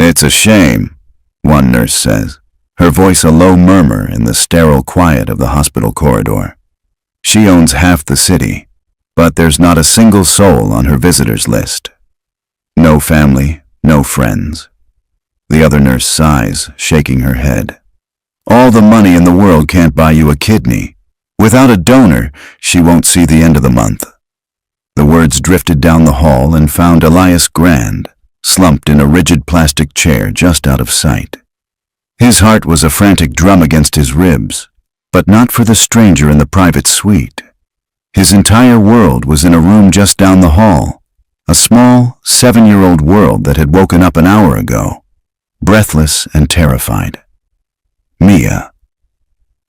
"It's a shame," one nurse says, her voice a low murmur in the sterile quiet of the hospital corridor. She owns half the city, but there's not a single soul on her visitors list. No family, no friends. The other nurse sighs, shaking her head. All the money in the world can't buy you a kidney. Without a donor, she won't see the end of the month. The words drifted down the hall and found Elias Grand, slumped in a rigid plastic chair just out of sight. His heart was a frantic drum against his ribs, but not for the stranger in the private suite. His entire world was in a room just down the hall, a small, 7-year-old world that had woken up an hour ago, breathless and terrified. Mia.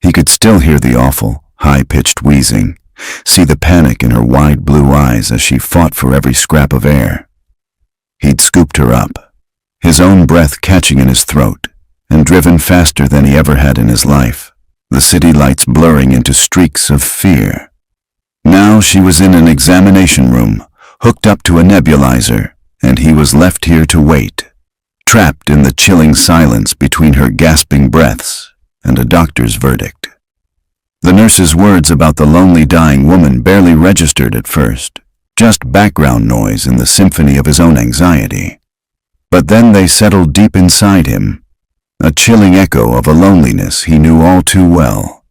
He could still hear the awful, high-pitched wheezing, see the panic in her wide blue eyes as she fought for every scrap of air. He'd scooped her up, his own breath catching in his throat, and driven faster than he ever had in his life, the city lights blurring into streaks of fear. Now she was in an examination room, hooked up to a nebulizer, and he was left here to wait, trapped in the chilling silence between her gasping breaths and a doctor's verdict. The nurse's words about the lonely dying woman barely registered at first, just background noise in the symphony of his own anxiety. But then they settled deep inside him, a chilling echo of a loneliness he knew all too well.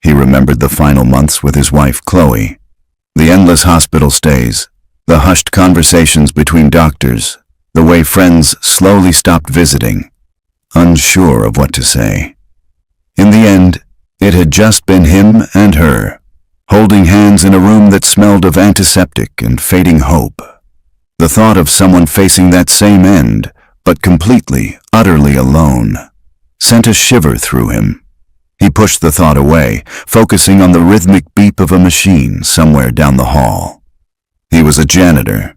He remembered the final months with his wife Chloe, the endless hospital stays, the hushed conversations between doctors, the way friends slowly stopped visiting, unsure of what to say. In the end, it had just been him and her, holding hands in a room that smelled of antiseptic and fading hope. The thought of someone facing that same end, but completely, utterly alone, sent a shiver through him. He pushed the thought away, focusing on the rhythmic beep of a machine somewhere down the hall. He was a janitor.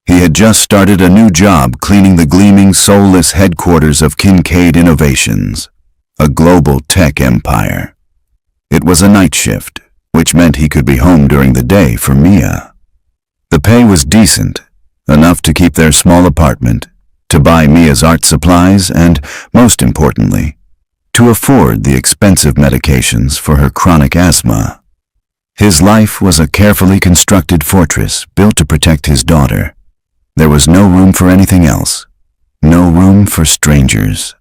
He had just started a new job cleaning the gleaming, soulless headquarters of Kincaid Innovations, a global tech empire. It was a night shift, which meant he could be home during the day for Mia. The pay was decent, enough to keep their small apartment, to buy Mia's art supplies, and, most importantly, to afford the expensive medications for her chronic asthma. His life was a carefully constructed fortress built to protect his daughter. There was no room for anything else, no room for strangers.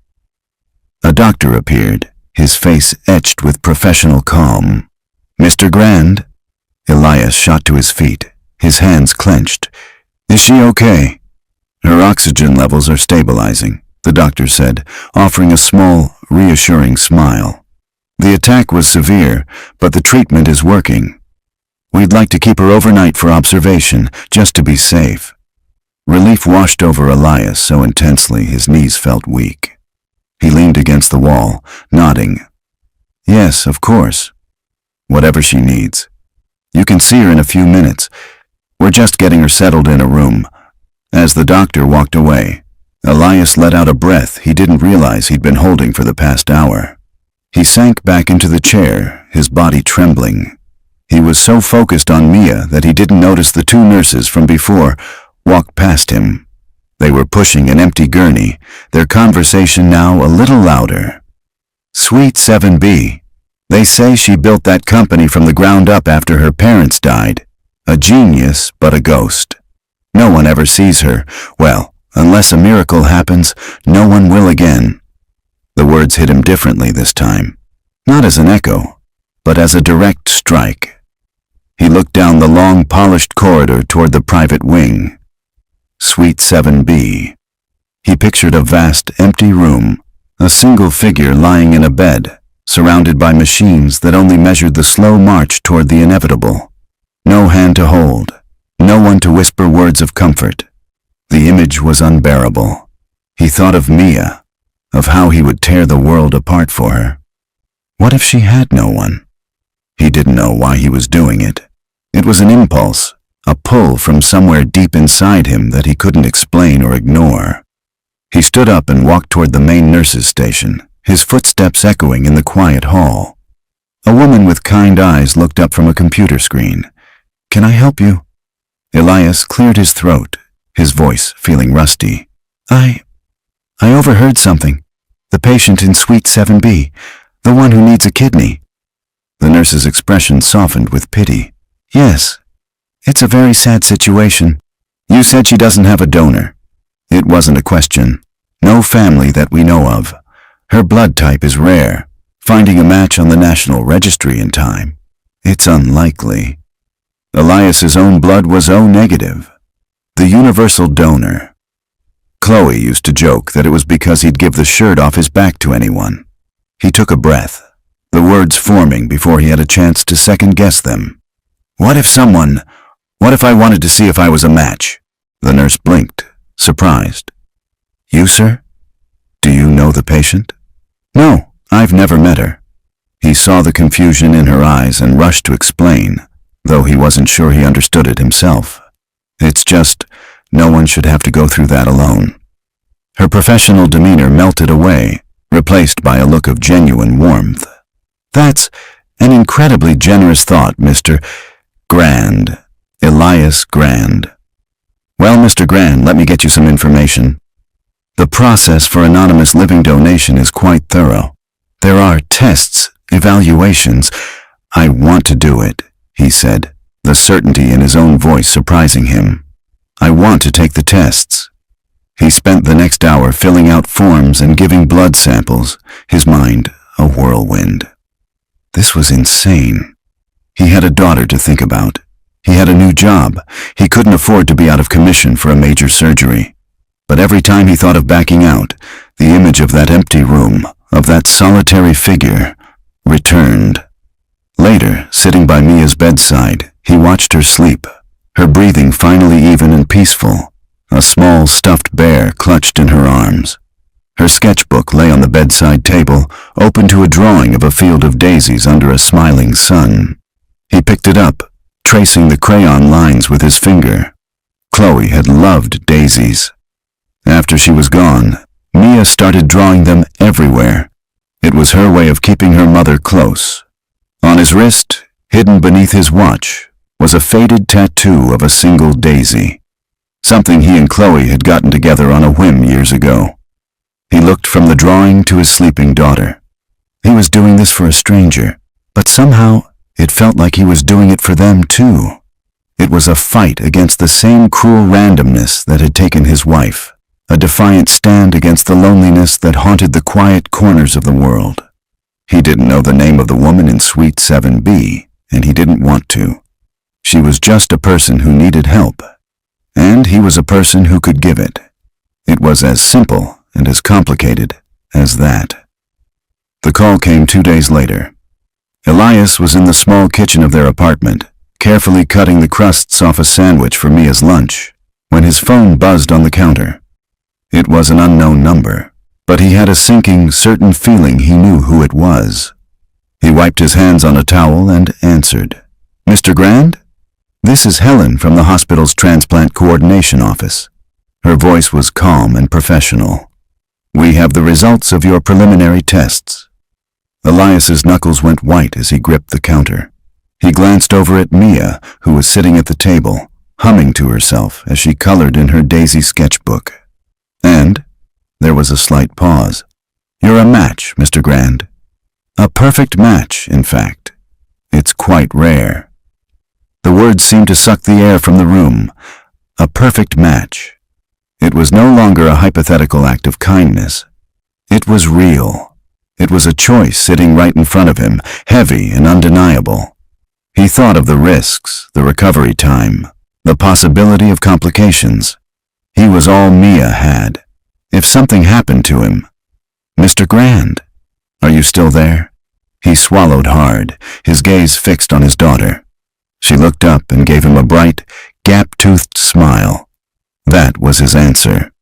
A doctor appeared, his face etched with professional calm. "Mr. Grand?" Elias shot to his feet, his hands clenched. "Is she okay?" "Her oxygen levels are stabilizing," the doctor said, offering a small, reassuring smile. "The attack was severe, but the treatment is working. We'd like to keep her overnight for observation, just to be safe." Relief washed over Elias so intensely his knees felt weak. He leaned against the wall, nodding. "Yes, of course. Whatever she needs. You can see her in a few minutes. We're just getting her settled in a room." As the doctor walked away, Elias let out a breath he didn't realize he'd been holding for the past hour. He sank back into the chair, his body trembling. He was so focused on Mia that he didn't notice the two nurses from before walk past him. They were pushing an empty gurney, their conversation now a little louder. "Sweet 7B. They say she built that company from the ground up after her parents died. A genius, but a ghost. No one ever sees her. Well, unless a miracle happens, no one will again." The words hit him differently this time, not as an echo, but as a direct strike. He looked down the long, polished corridor toward the private wing. Suite 7B. He pictured a vast, empty room, a single figure lying in a bed, surrounded by machines that only measured the slow march toward the inevitable. No hand to hold, no one to whisper words of comfort. The image was unbearable. He thought of Mia, of how he would tear the world apart for her. What if she had no one? He didn't know why he was doing it. It was an impulse, a pull from somewhere deep inside him that he couldn't explain or ignore. He stood up and walked toward the main nurse's station, his footsteps echoing in the quiet hall. A woman with kind eyes looked up from a computer screen. "Can I help you?" Elias cleared his throat, his voice feeling rusty. I overheard something. The patient in Suite 7B, the one who needs a kidney. The nurse's expression softened with pity. Yes, it's a very sad situation. You said she doesn't have a donor. It wasn't a question. No family that we know of. Her blood type is rare. Finding a match on the National Registry in time. It's unlikely. Elias's own blood was O negative. The universal donor. Chloe used to joke that it was because he'd give the shirt off his back to anyone. He took a breath, the words forming before he had a chance to second-guess them. What if I wanted to see if I was a match? The nurse blinked, surprised. You, sir? Do you know the patient? No, I've never met her. He saw the confusion in her eyes and rushed to explain, though he wasn't sure he understood it himself. It's just, no one should have to go through that alone. Her professional demeanor melted away, replaced by a look of genuine warmth. That's an incredibly generous thought, Mr. Grand. Elias Grand. Well, Mr. Grand, let me get you some information. The process for anonymous living donation is quite thorough. There are tests, evaluations. I want to do it, he said, the certainty in his own voice surprising him. I want to take the tests. He spent the next hour filling out forms and giving blood samples, his mind a whirlwind. This was insane. He had a daughter to think about. He had a new job. He couldn't afford to be out of commission for a major surgery. But every time he thought of backing out, the image of that empty room, of that solitary figure, returned. Later, sitting by Mia's bedside, he watched her sleep, her breathing finally even and peaceful, a small stuffed bear clutched in her arms. Her sketchbook lay on the bedside table, open to a drawing of a field of daisies under a smiling sun. He picked it up, tracing the crayon lines with his finger. Chloe had loved daisies. After she was gone, Mia started drawing them everywhere. It was her way of keeping her mother close. On his wrist, hidden beneath his watch, was a faded tattoo of a single daisy. Something he and Chloe had gotten together on a whim years ago. He looked from the drawing to his sleeping daughter. He was doing this for a stranger, but somehow it felt like he was doing it for them too. It was a fight against the same cruel randomness that had taken his wife, a defiant stand against the loneliness that haunted the quiet corners of the world. He didn't know the name of the woman in Suite 7B, and he didn't want to. She was just a person who needed help, and he was a person who could give it. It was as simple and as complicated as that. The call came 2 days later. Elias was in the small kitchen of their apartment, carefully cutting the crusts off a sandwich for Mia's lunch, when his phone buzzed on the counter. It was an unknown number, but he had a sinking, certain feeling he knew who it was. He wiped his hands on a towel and answered. Mr. Grand? This is Helen from the hospital's transplant coordination office. Her voice was calm and professional. We have the results of your preliminary tests. Elias's knuckles went white as he gripped the counter. He glanced over at Mia, who was sitting at the table, humming to herself as she colored in her daisy sketchbook. And there was a slight pause. You're a match, Mr. Grand. A perfect match, in fact. It's quite rare. The words seemed to suck the air from the room. A perfect match. It was no longer a hypothetical act of kindness. It was real. It was a choice sitting right in front of him, heavy and undeniable. He thought of the risks, the recovery time, the possibility of complications. He was all Mia had. If something happened to him... Mr. Grand, are you still there? He swallowed hard, his gaze fixed on his daughter. She looked up and gave him a bright, gap-toothed smile. That was his answer.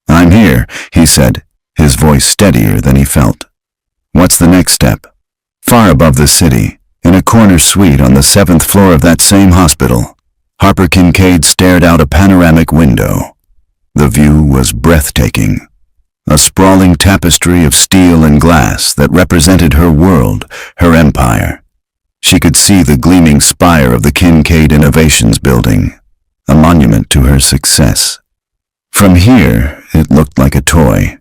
I'm here, he said, his voice steadier than he felt. What's the next step? Far above the city, in a corner suite on the 7th floor of that same hospital, Harper Kincaid stared out a panoramic window. The view was breathtaking. A sprawling tapestry of steel and glass that represented her world, her empire. She could see the gleaming spire of the Kincaid Innovations building, a monument to her success. From here, it looked like a toy.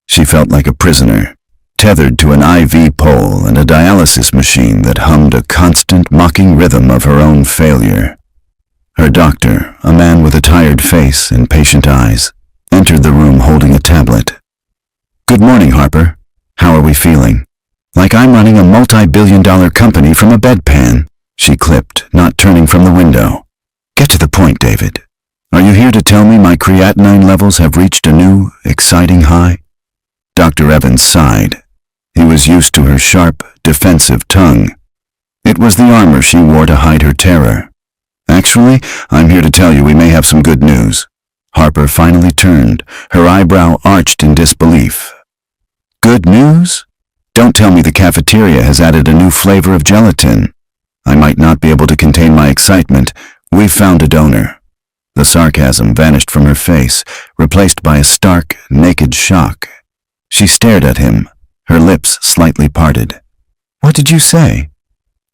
She felt like a prisoner, tethered to an IV pole and a dialysis machine that hummed a constant, mocking rhythm of her own failure. Her doctor, a man with a tired face and patient eyes, entered the room holding a tablet. "Good morning, Harper. How are we feeling?" "Like I'm running a multi-billion-dollar company from a bedpan," she clipped, not turning from the window. "Get to the point, David. Are you here to tell me my creatinine levels have reached a new, exciting high?" Dr. Evans sighed. He was used to her sharp, defensive tongue. It was the armor she wore to hide her terror. "Actually, I'm here to tell you we may have some good news." Harper finally turned, her eyebrow arched in disbelief. "Good news? Don't tell me the cafeteria has added a new flavor of gelatin." I might not be able to contain my excitement. "We've found a donor." The sarcasm vanished from her face, replaced by a stark, naked shock. She stared at him, her lips slightly parted. "What did you say?"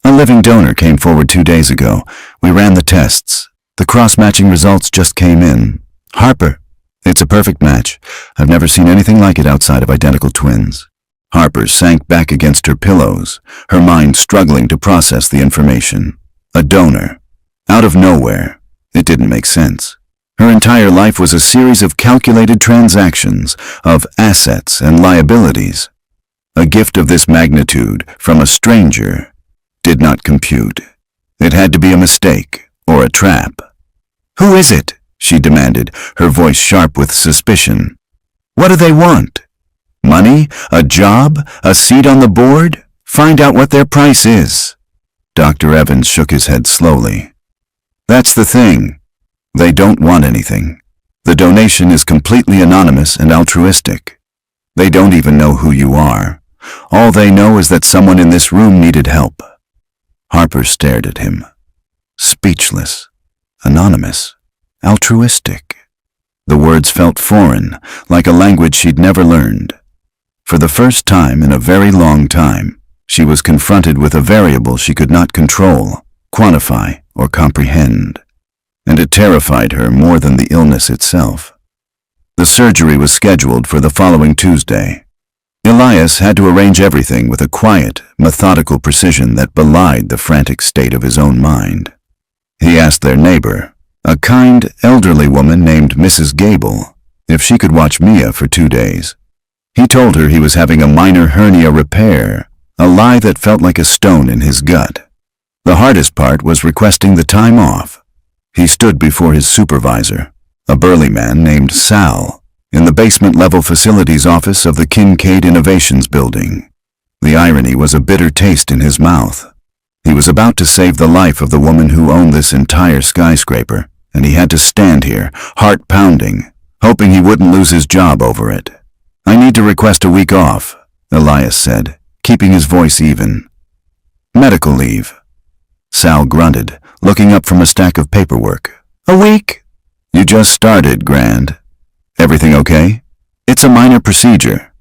"A living donor came forward 2 days ago. We ran the tests. The cross-matching results just came in. Harper, it's a perfect match. I've never seen anything like it outside of identical twins." Harper sank back against her pillows, her mind struggling to process the information. A donor. Out of nowhere. It didn't make sense. Her entire life was a series of calculated transactions, of assets and liabilities. A gift of this magnitude, from a stranger, did not compute. It had to be a mistake, or a trap. "Who is it?" she demanded, her voice sharp with suspicion. "What do they want? Money? A job? A seat on the board? Find out what their price is." Dr. Evans shook his head slowly. "That's the thing. They don't want anything. The donation is completely anonymous and altruistic. They don't even know who you are. All they know is that someone in this room needed help." Harper stared at him. Speechless. Anonymous. Altruistic. The words felt foreign, like a language she'd never learned. For the first time in a very long time, she was confronted with a variable she could not control, quantify, or comprehend. And it terrified her more than the illness itself. The surgery was scheduled for the following Tuesday. Elias had to arrange everything with a quiet, methodical precision that belied the frantic state of his own mind. He asked their neighbor, a kind, elderly woman named Mrs. Gable, if she could watch Mia for 2 days. He told her he was having a minor hernia repair, a lie that felt like a stone in his gut. The hardest part was requesting the time off. He stood before his supervisor, a burly man named Sal, in the basement-level facilities office of the Kincaid Innovations building. The irony was a bitter taste in his mouth. He was about to save the life of the woman who owned this entire skyscraper, and he had to stand here, heart pounding, hoping he wouldn't lose his job over it. "I need to request a week off," Elias said, keeping his voice even. "Medical leave." Sal grunted, looking up from a stack of paperwork. "A week?" "You just started, Grand. Everything okay?" "It's a minor procedure.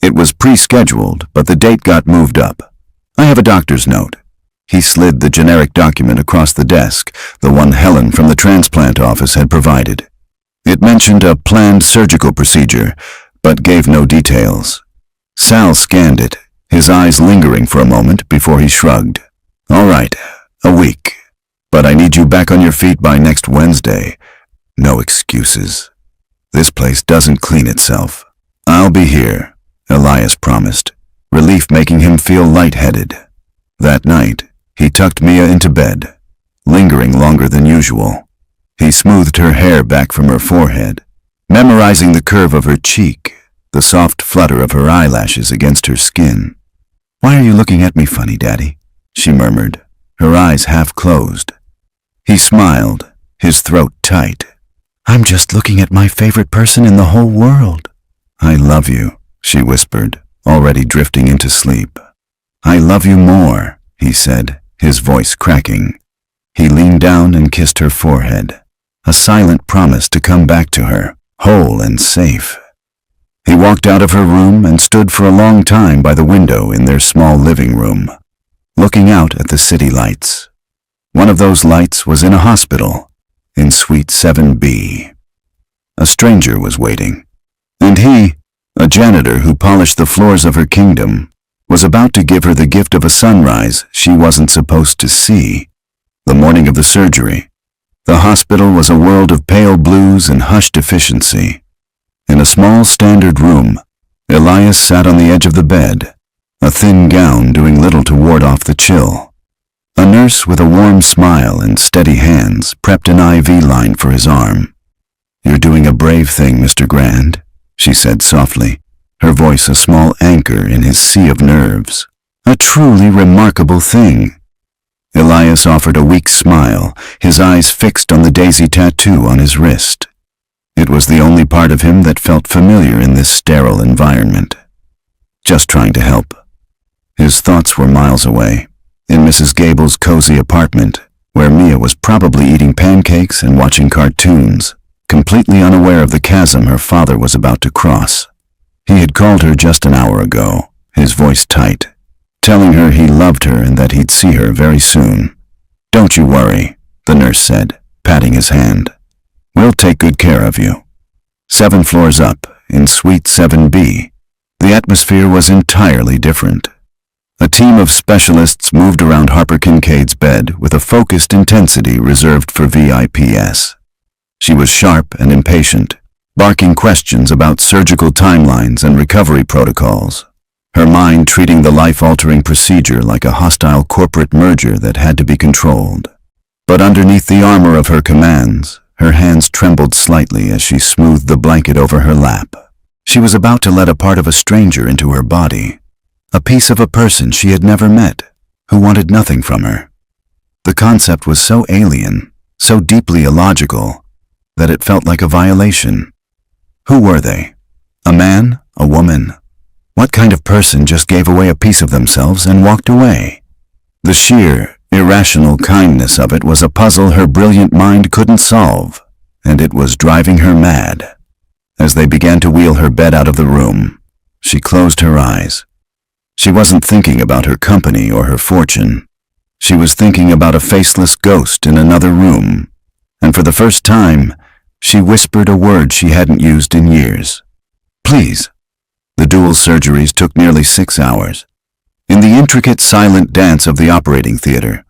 It was pre-scheduled, but the date got moved up. I have a doctor's note." He slid the generic document across the desk, the one Helen from the transplant office had provided. It mentioned a planned surgical procedure, but gave no details. Sal scanned it, his eyes lingering for a moment before he shrugged. "All right, a week. But I need you back on your feet by next Wednesday. No excuses. This place doesn't clean itself." "I'll be here," Elias promised, relief making him feel lightheaded. That night, he tucked Mia into bed, lingering longer than usual. He smoothed her hair back from her forehead, memorizing the curve of her cheek, the soft flutter of her eyelashes against her skin. "Why are you looking at me funny, Daddy?" she murmured, her eyes half closed. He smiled, his throat tight. "I'm just looking at my favorite person in the whole world." "I love you," she whispered, already drifting into sleep. "I love you more," he said, his voice cracking. He leaned down and kissed her forehead, a silent promise to come back to her, whole and safe. He walked out of her room and stood for a long time by the window in their small living room, looking out at the city lights. One of those lights was in a hospital, in Suite 7B. A stranger was waiting, and he, A janitor who polished the floors of her kingdom was about to give her the gift of a sunrise she wasn't supposed to see. The morning of the surgery, the hospital was a world of pale blues and hushed efficiency. In a small standard room, Elias sat on the edge of the bed, a thin gown doing little to ward off the chill. A nurse with a warm smile and steady hands prepped an IV line for his arm. "You're doing a brave thing, Mr. Grand," she said softly, her voice a small anchor in his sea of nerves. "A truly remarkable thing." Elias offered a weak smile, his eyes fixed on the daisy tattoo on his wrist. It was the only part of him that felt familiar in this sterile environment. Just trying to help. His thoughts were miles away, in Mrs. Gable's cozy apartment, where Mia was probably eating pancakes and watching cartoons, completely unaware of the chasm her father was about to cross. He had called her just an hour ago, his voice tight, telling her he loved her and that he'd see her very soon. "Don't you worry," the nurse said, patting his hand. "We'll take good care of you." 7 floors up, in Suite 7B, the atmosphere was entirely different. A team of specialists moved around Harper Kincaid's bed with a focused intensity reserved for VIPs. She was sharp and impatient, barking questions about surgical timelines and recovery protocols, her mind treating the life-altering procedure like a hostile corporate merger that had to be controlled. But underneath the armor of her commands, her hands trembled slightly as she smoothed the blanket over her lap. She was about to let a part of a stranger into her body, a piece of a person she had never met, who wanted nothing from her. The concept was so alien, so deeply illogical, that it felt like a violation. Who were they? A man? A woman? What kind of person just gave away a piece of themselves and walked away? The sheer, irrational kindness of it was a puzzle her brilliant mind couldn't solve, and it was driving her mad. As they began to wheel her bed out of the room, she closed her eyes. She wasn't thinking about her company or her fortune. She was thinking about a faceless ghost in another room, and for the first time, she whispered a word she hadn't used in years. "Please." The dual surgeries took nearly 6 hours. In the intricate silent dance of the operating theater,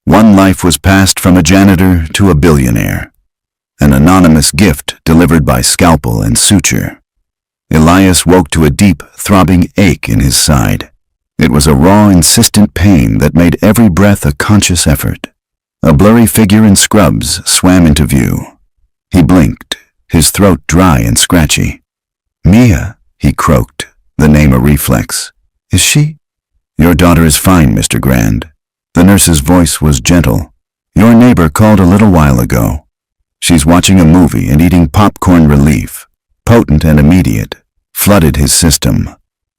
one life was passed from a janitor to a billionaire, an anonymous gift delivered by scalpel and suture. Elias woke to a deep, throbbing ache in his side. It was a raw, insistent pain that made every breath a conscious effort. A blurry figure in scrubs swam into view. He blinked, his throat dry and scratchy. "Mia," he croaked, the name a reflex. "Is she?" "Your daughter is fine, Mr. Grand." The nurse's voice was gentle. "Your neighbor called a little while ago. She's watching a movie and eating popcorn relief, potent and immediate, flooded his system,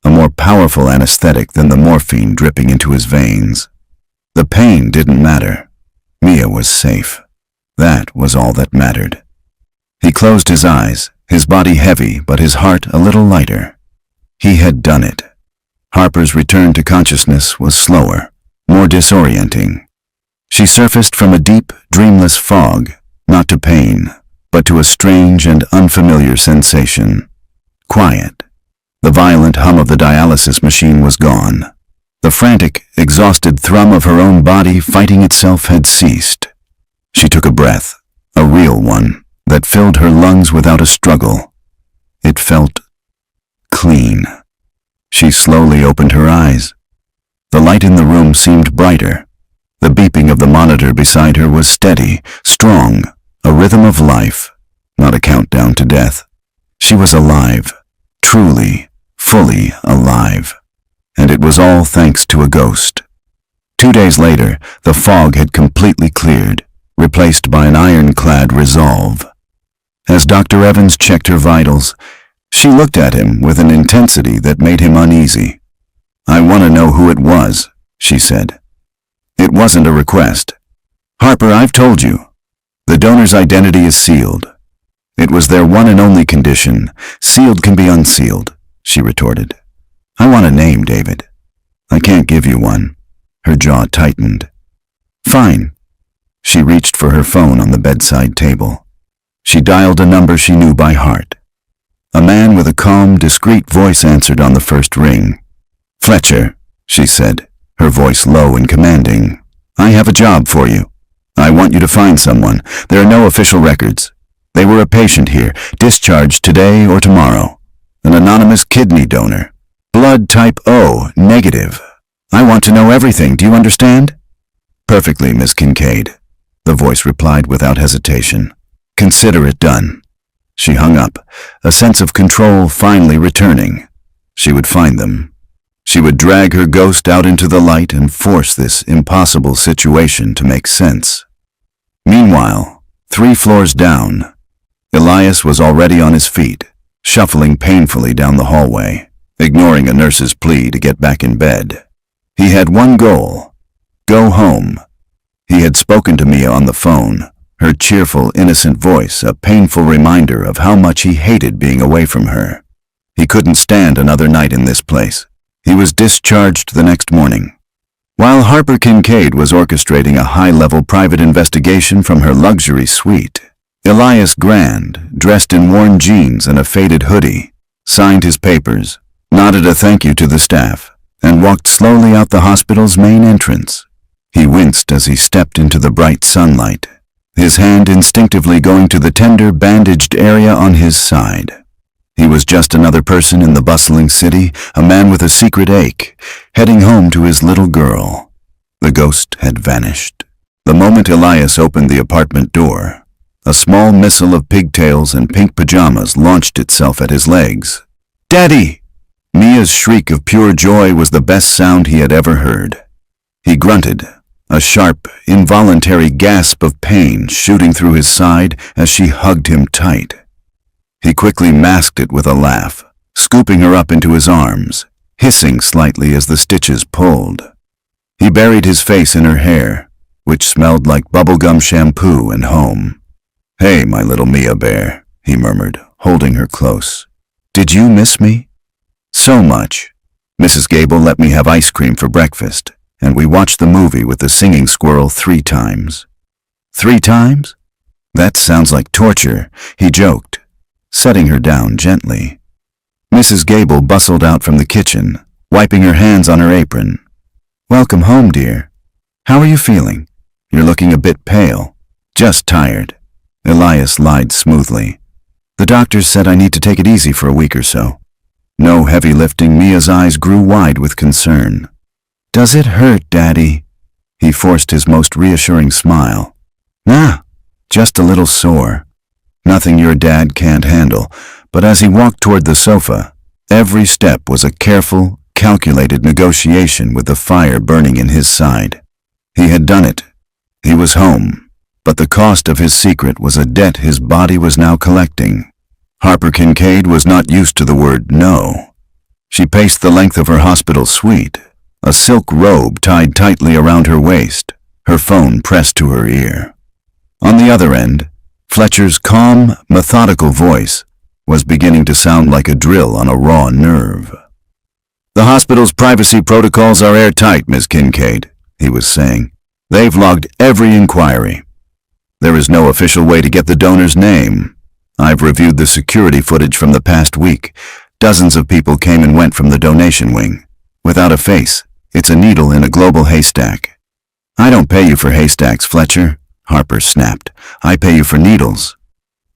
a more powerful anesthetic than the morphine dripping into his veins. The pain didn't matter. Mia was safe. That was all that mattered." He closed his eyes, his body heavy but his heart a little lighter. He had done it. Harper's return to consciousness was slower, more disorienting. She surfaced from a deep, dreamless fog, not to pain, but to a strange and unfamiliar sensation. Quiet. The violent hum of the dialysis machine was gone. The frantic, exhausted thrum of her own body fighting itself had ceased. She took a breath, a real one, that filled her lungs without a struggle. It felt clean. She slowly opened her eyes. The light in the room seemed brighter. The beeping of the monitor beside her was steady, strong, a rhythm of life, not a countdown to death. She was alive, truly, fully alive. And it was all thanks to a ghost. 2 days later, the fog had completely cleared, replaced by an ironclad resolve. As Dr. Evans checked her vitals, she looked at him with an intensity that made him uneasy. "I want to know who it was," she said. It wasn't a request. "Harper, I've told you. The donor's identity is sealed." "It was their one and only condition. Sealed can be unsealed," she retorted. "I want a name, David." "I can't give you one." Her jaw tightened. "Fine." She reached for her phone on the bedside table. She dialed a number she knew by heart. A man with a calm, discreet voice answered on the first ring. "Fletcher," she said, her voice low and commanding, "I have a job for you. I want you to find someone. There are no official records. They were a patient here, discharged today or tomorrow. An anonymous kidney donor. Blood type O, negative. I want to know everything, do you understand?" "Perfectly, Miss Kincaid," the voice replied without hesitation. "Consider it done." She hung up, a sense of control finally returning. She would find them. She would drag her ghost out into the light and force this impossible situation to make sense. Meanwhile, 3 floors down, Elias was already on his feet, shuffling painfully down the hallway, ignoring a nurse's plea to get back in bed. He had one goal: go home. He had spoken to Mia on the phone, her cheerful, innocent voice a painful reminder of how much he hated being away from her. He couldn't stand another night in this place. He was discharged the next morning. While Harper Kincaid was orchestrating a high-level private investigation from her luxury suite, Elias Grand, dressed in worn jeans and a faded hoodie, signed his papers, nodded a thank you to the staff, and walked slowly out the hospital's main entrance. He winced as he stepped into the bright sunlight, his hand instinctively going to the tender, bandaged area on his side. He was just another person in the bustling city, a man with a secret ache, heading home to his little girl. The ghost had vanished. The moment Elias opened the apartment door, a small missile of pigtails and pink pajamas launched itself at his legs. "Daddy!" Mia's shriek of pure joy was the best sound he had ever heard. He grunted, a sharp, involuntary gasp of pain shooting through his side as she hugged him tight. He quickly masked it with a laugh, scooping her up into his arms, hissing slightly as the stitches pulled. He buried his face in her hair, which smelled like bubblegum shampoo and home. "Hey, my little Mia bear," he murmured, holding her close. "Did you miss me?" "So much. Mrs. Gable let me have ice cream for breakfast, and we watched the movie with the singing squirrel 3 times. 3 times? That sounds like torture," he joked, setting her down gently. Mrs. Gable bustled out from the kitchen, wiping her hands on her apron. "Welcome home, dear. How are you feeling? You're looking a bit pale." "Just tired," Elias lied smoothly. "The doctors said I need to take it easy for a week or so." No heavy lifting. Mia's eyes grew wide with concern. "Does it hurt, Daddy?" He forced his most reassuring smile. "Nah, just a little sore. Nothing your dad can't handle." But as he walked toward the sofa, every step was a careful, calculated negotiation with the fire burning in his side. He had done it. He was home. But the cost of his secret was a debt his body was now collecting. Harper Kincaid was not used to the word no. She paced the length of her hospital suite, a silk robe tied tightly around her waist, her phone pressed to her ear. On the other end, Fletcher's calm, methodical voice was beginning to sound like a drill on a raw nerve. "The hospital's privacy protocols are airtight, Miss Kincaid," he was saying. "They've logged every inquiry. There is no official way to get the donor's name. I've reviewed the security footage from the past week. Dozens of people came and went from the donation wing. Without a face, it's a needle in a global haystack." "I don't pay you for haystacks, Fletcher," Harper snapped. "I pay you for needles."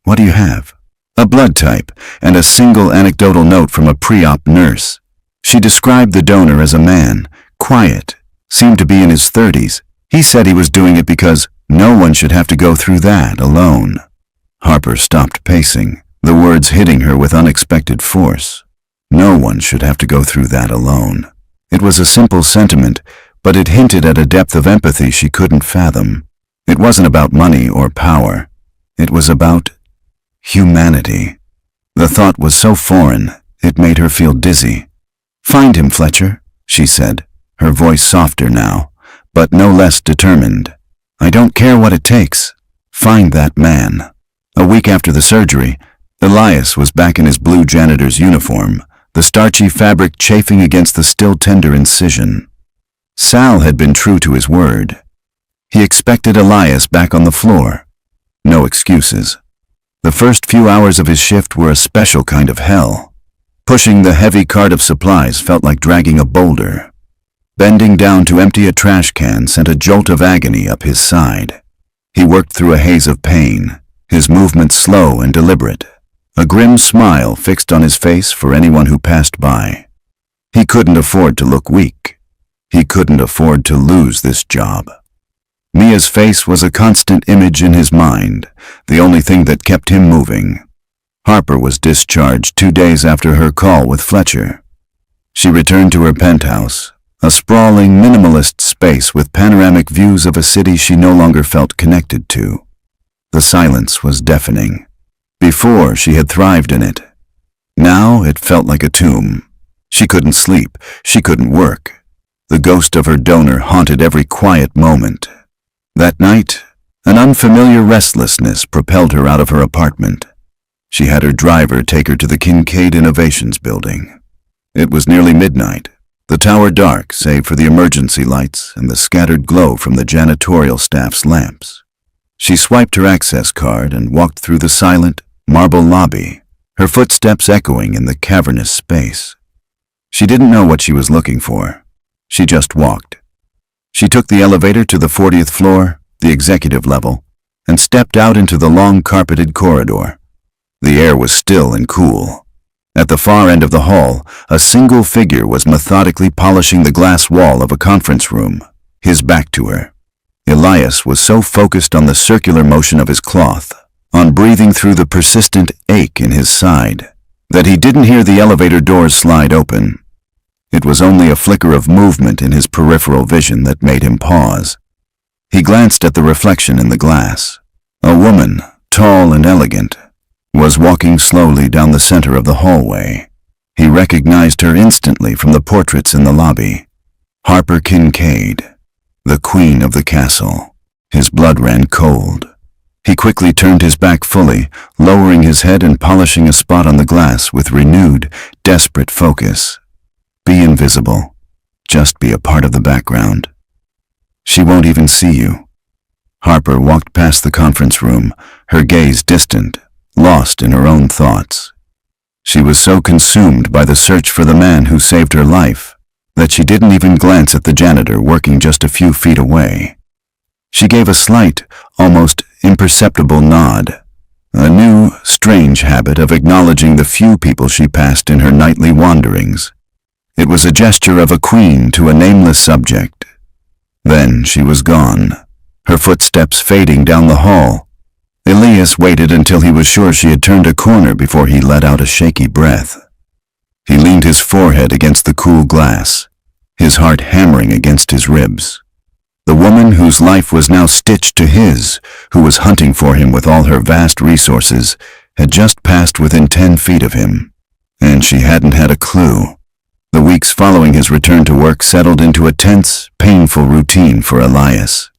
"What do you have?" "A blood type, and a single anecdotal note from a pre-op nurse. She described the donor as a man, quiet, seemed to be in his 30s. He said he was doing it because no one should have to go through that alone." Harper stopped pacing, the words hitting her with unexpected force. No one should have to go through that alone. It was a simple sentiment, but it hinted at a depth of empathy she couldn't fathom. It wasn't about money or power. It was about humanity. The thought was so foreign, it made her feel dizzy. "Find him, Fletcher," she said, her voice softer now, but no less determined. "I don't care what it takes. Find that man." A week after the surgery, Elias was back in his blue janitor's uniform, the starchy fabric chafing against the still tender incision. Sal had been true to his word. He expected Elias back on the floor. No excuses. The first few hours of his shift were a special kind of hell. Pushing the heavy cart of supplies felt like dragging a boulder. Bending down to empty a trash can sent a jolt of agony up his side. He worked through a haze of pain, his movements slow and deliberate, a grim smile fixed on his face for anyone who passed by. He couldn't afford to look weak. He couldn't afford to lose this job. Mia's face was a constant image in his mind, the only thing that kept him moving. Harper was discharged 2 days after her call with Fletcher. She returned to her penthouse, a sprawling, minimalist space with panoramic views of a city she no longer felt connected to. The silence was deafening. Before, she had thrived in it. Now, it felt like a tomb. She couldn't sleep. She couldn't work. The ghost of her donor haunted every quiet moment. That night, an unfamiliar restlessness propelled her out of her apartment. She had her driver take her to the Kincaid Innovations building. It was nearly midnight, the tower dark save for the emergency lights and the scattered glow from the janitorial staff's lamps. She swiped her access card and walked through the silent, marble lobby, her footsteps echoing in the cavernous space. She didn't know what she was looking for. She just walked. She took the elevator to the 40th floor, the executive level, and stepped out into the long carpeted corridor. The air was still and cool. At the far end of the hall, a single figure was methodically polishing the glass wall of a conference room, his back to her. Elias was so focused on the circular motion of his cloth, on breathing through the persistent ache in his side, that he didn't hear the elevator doors slide open. It was only a flicker of movement in his peripheral vision that made him pause. He glanced at the reflection in the glass. A woman, tall and elegant, was walking slowly down the center of the hallway. He recognized her instantly from the portraits in the lobby. Harper Kincaid, the queen of the castle. His blood ran cold. He quickly turned his back fully, lowering his head and polishing a spot on the glass with renewed, desperate focus. Be invisible. Just be a part of the background. She won't even see you. Harper walked past the conference room, her gaze distant, lost in her own thoughts. She was so consumed by the search for the man who saved her life that she didn't even glance at the janitor working just a few feet away. She gave a slight, almost imperceptible nod, a new, strange habit of acknowledging the few people she passed in her nightly wanderings. It was a gesture of a queen to a nameless subject. Then she was gone, her footsteps fading down the hall. Elias waited until he was sure she had turned a corner before he let out a shaky breath. He leaned his forehead against the cool glass, his heart hammering against his ribs. The woman whose life was now stitched to his, who was hunting for him with all her vast resources, had just passed within 10 feet of him, and she hadn't had a clue. The weeks following his return to work settled into a tense, painful routine for Elias.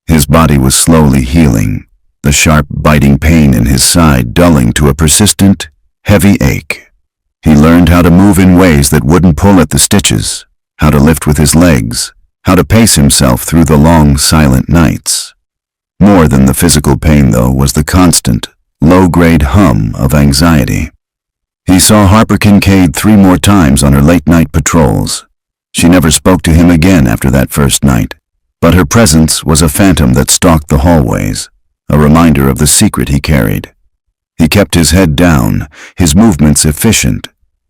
His body was slowly healing, the sharp, biting pain in his side dulling to a persistent, heavy ache. He learned how to move in ways that wouldn't pull at the stitches, how to lift with his legs, how to pace himself through the long, silent nights. More than the physical pain, though, was the constant, low-grade hum of anxiety. He saw Harper Kincaid 3 more times on her late-night patrols. She never spoke to him again after that first night, but her presence was a phantom that stalked the hallways, a reminder of the secret he carried. He kept his head down, his movements efficient,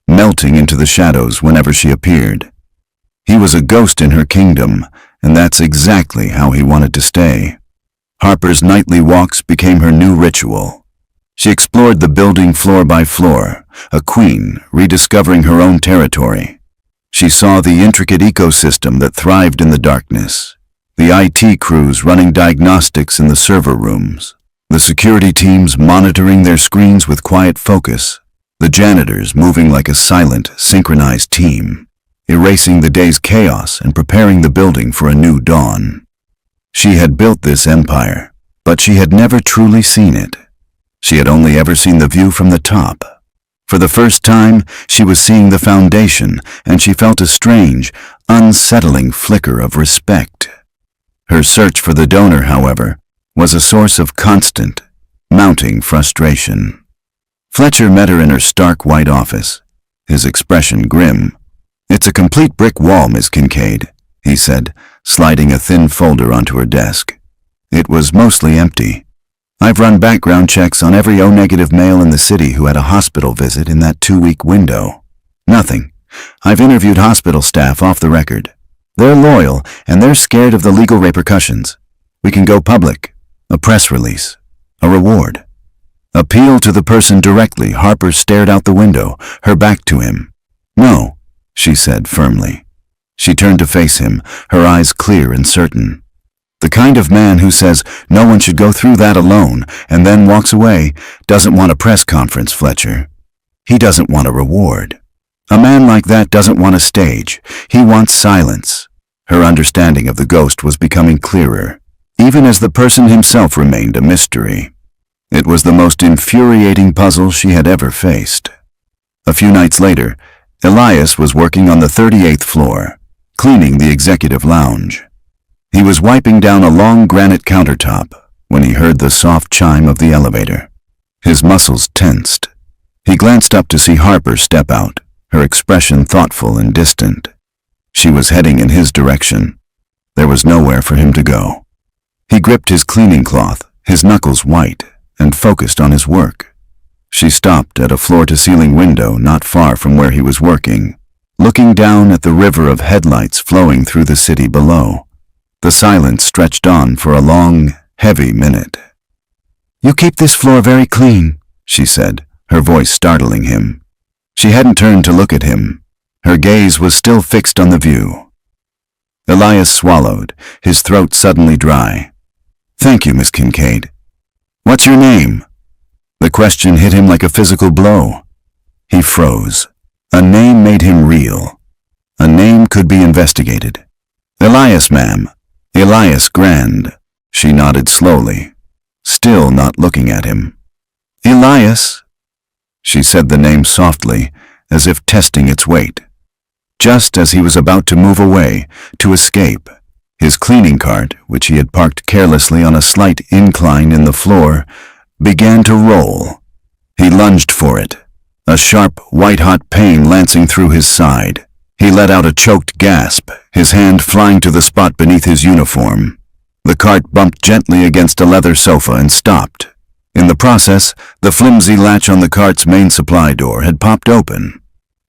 melting into the shadows whenever she appeared. He was a ghost in her kingdom, and that's exactly how he wanted to stay. Harper's nightly walks became her new ritual. She explored the building floor by floor, a queen rediscovering her own territory. She saw the intricate ecosystem that thrived in the darkness, the IT crews running diagnostics in the server rooms, the security teams monitoring their screens with quiet focus, the janitors moving like a silent, synchronized team, erasing the day's chaos and preparing the building for a new dawn. She had built this empire, but she had never truly seen it. She had only ever seen the view from the top. For the first time, she was seeing the foundation, and she felt a strange, unsettling flicker of respect. Her search for the donor, however, was a source of constant, mounting frustration. Fletcher met her in her stark white office, his expression grim. "It's a complete brick wall, Miss Kincaid," he said, sliding a thin folder onto her desk. It was mostly empty. "I've run background checks on every O-negative male in the city who had a hospital visit in that 2-week window. Nothing. I've interviewed hospital staff off the record. They're loyal, and they're scared of the legal repercussions. We can go public. A press release. A reward." Appeal to the person directly. Harper stared out the window, her back to him. "No," she said firmly. She turned to face him, her eyes clear and certain. The kind of man who says no one should go through that alone and then walks away doesn't want a press conference, Fletcher. He doesn't want a reward. A man like that doesn't want a stage. He wants silence. Her understanding of the ghost was becoming clearer, even as the person himself remained a mystery. It was the most infuriating puzzle she had ever faced. A few nights later, Elias was working on the 38th floor, cleaning the executive lounge. He was wiping down a long granite countertop when he heard the soft chime of the elevator. His muscles tensed. He glanced up to see Harper step out, her expression thoughtful and distant. She was heading in his direction. There was nowhere for him to go. He gripped his cleaning cloth, his knuckles white, and focused on his work. She stopped at a floor-to-ceiling window not far from where he was working, looking down at the river of headlights flowing through the city below. The silence stretched on for a long, heavy minute. "You keep this floor very clean," she said, her voice startling him. She hadn't turned to look at him. Her gaze was still fixed on the view. Elias swallowed, his throat suddenly dry. "Thank you, Miss Kincaid." "What's your name?" The question hit him like a physical blow. He froze. A name made him reel. A name could be investigated. "Elias, ma'am. Elias Grand." She nodded slowly, still not looking at him. "Elias?" She said the name softly, as if testing its weight. Just as he was about to move away, to escape, his cleaning cart, which he had parked carelessly on a slight incline in the floor, began to roll. He lunged for it, a sharp, white-hot pain lancing through his side. He let out a choked gasp, his hand flying to the spot beneath his uniform. The cart bumped gently against a leather sofa and stopped. In the process, the flimsy latch on the cart's main supply door had popped open.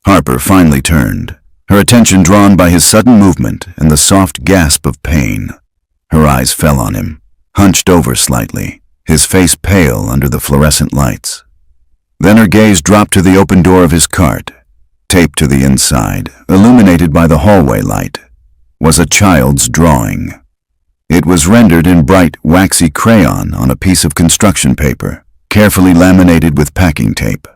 Harper finally turned, her attention drawn by his sudden movement and the soft gasp of pain. Her eyes fell on him, hunched over slightly, his face pale under the fluorescent lights. Then her gaze dropped to the open door of his cart. Taped to the inside, illuminated by the hallway light, was a child's drawing. It was rendered in bright, waxy crayon on a piece of construction paper, carefully laminated with packing tape.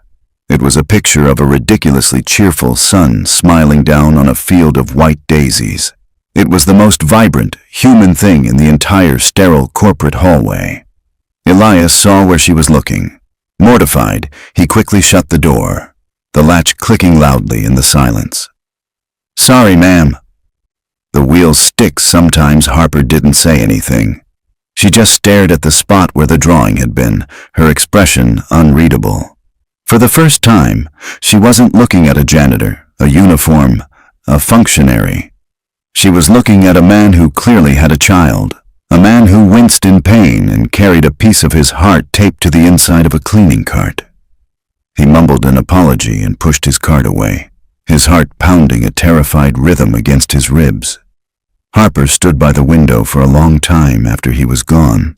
It was a picture of a ridiculously cheerful sun smiling down on a field of white daisies. It was the most vibrant, human thing in the entire sterile corporate hallway. Elias saw where she was looking. Mortified, he quickly shut the door, the latch clicking loudly in the silence. "Sorry, ma'am." The wheels stick sometimes. Harper didn't say anything. She just stared at the spot where the drawing had been, her expression unreadable. For the first time, she wasn't looking at a janitor, a uniform, a functionary. She was looking at a man who clearly had a child, a man who winced in pain and carried a piece of his heart taped to the inside of a cleaning cart. He mumbled an apology and pushed his cart away, his heart pounding a terrified rhythm against his ribs. Harper stood by the window for a long time after he was gone.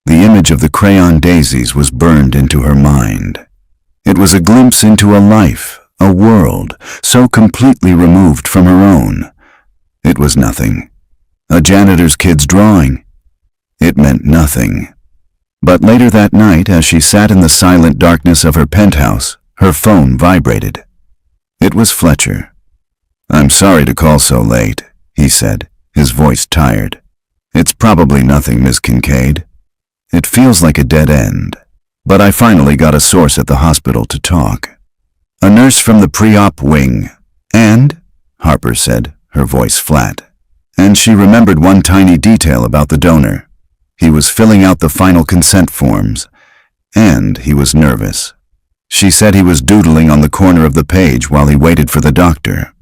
The image of the crayon daisies was burned into her mind. It was a glimpse into a life, a world, so completely removed from her own. It was nothing. A janitor's kid's drawing. It meant nothing. But later that night, as she sat in the silent darkness of her penthouse, her phone vibrated. It was Fletcher. "I'm sorry to call so late," he said, his voice tired. "It's probably nothing, Miss Kincaid. It feels like a dead end. But I finally got a source at the hospital to talk. A nurse from the pre-op wing. And?" Harper said, her voice flat. And she remembered one tiny detail about the donor. He was filling out the final consent forms, and he was nervous. She said he was doodling on the corner of the page while he waited for the doctor.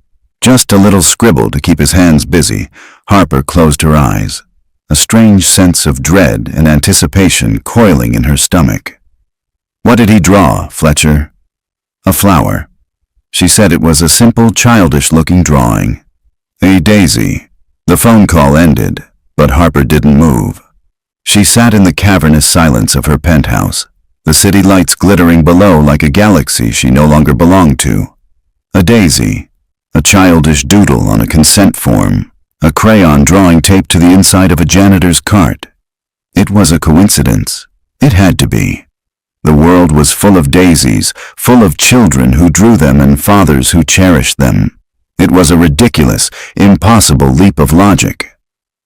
Just a little scribble to keep his hands busy. Harper closed her eyes, a strange sense of dread and anticipation coiling in her stomach. "What did he draw, Fletcher?" "A flower." She said it was a simple, childish-looking drawing. "A daisy." The phone call ended, but Harper didn't move. She sat in the cavernous silence of her penthouse, the city lights glittering below like a galaxy she no longer belonged to. A daisy, a childish doodle on a consent form, a crayon drawing taped to the inside of a janitor's cart. It was a coincidence. It had to be. The world was full of daisies, full of children who drew them and fathers who cherished them. It was a ridiculous, impossible leap of logic.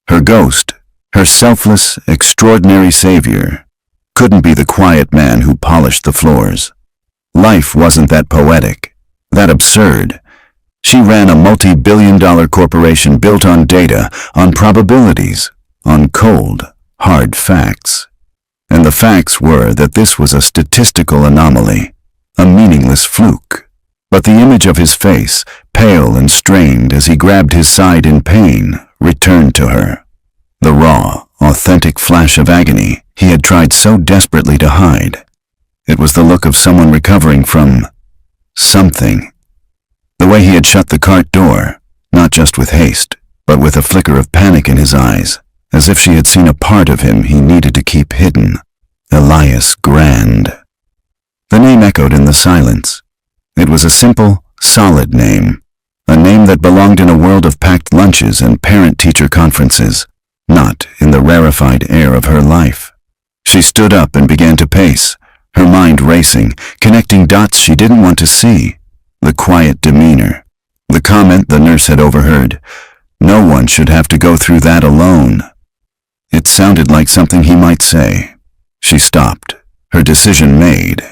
Her ghost, her selfless, extraordinary savior, couldn't be the quiet man who polished the floors. Life wasn't that poetic, that absurd. She ran a multi-billion-dollar corporation built on data, on probabilities, on cold, hard facts. And the facts were that this was a statistical anomaly, a meaningless fluke. But the image of his face, pale and strained as he grabbed his side in pain, returned to her. The raw, authentic flash of agony he had tried so desperately to hide. It was the look of someone recovering from something. The way he had shut the cart door, not just with haste, but with a flicker of panic in his eyes, as if she had seen a part of him he needed to keep hidden. Elias Grand. The name echoed in the silence. It was a simple, solid name, a name that belonged in a world of packed lunches and parent-teacher conferences, not in the rarefied air of her life. She stood up and began to pace, her mind racing, connecting dots she didn't want to see. The quiet demeanor, the comment the nurse had overheard, "No one should have to go through that alone." It sounded like something he might say. She stopped, her decision made.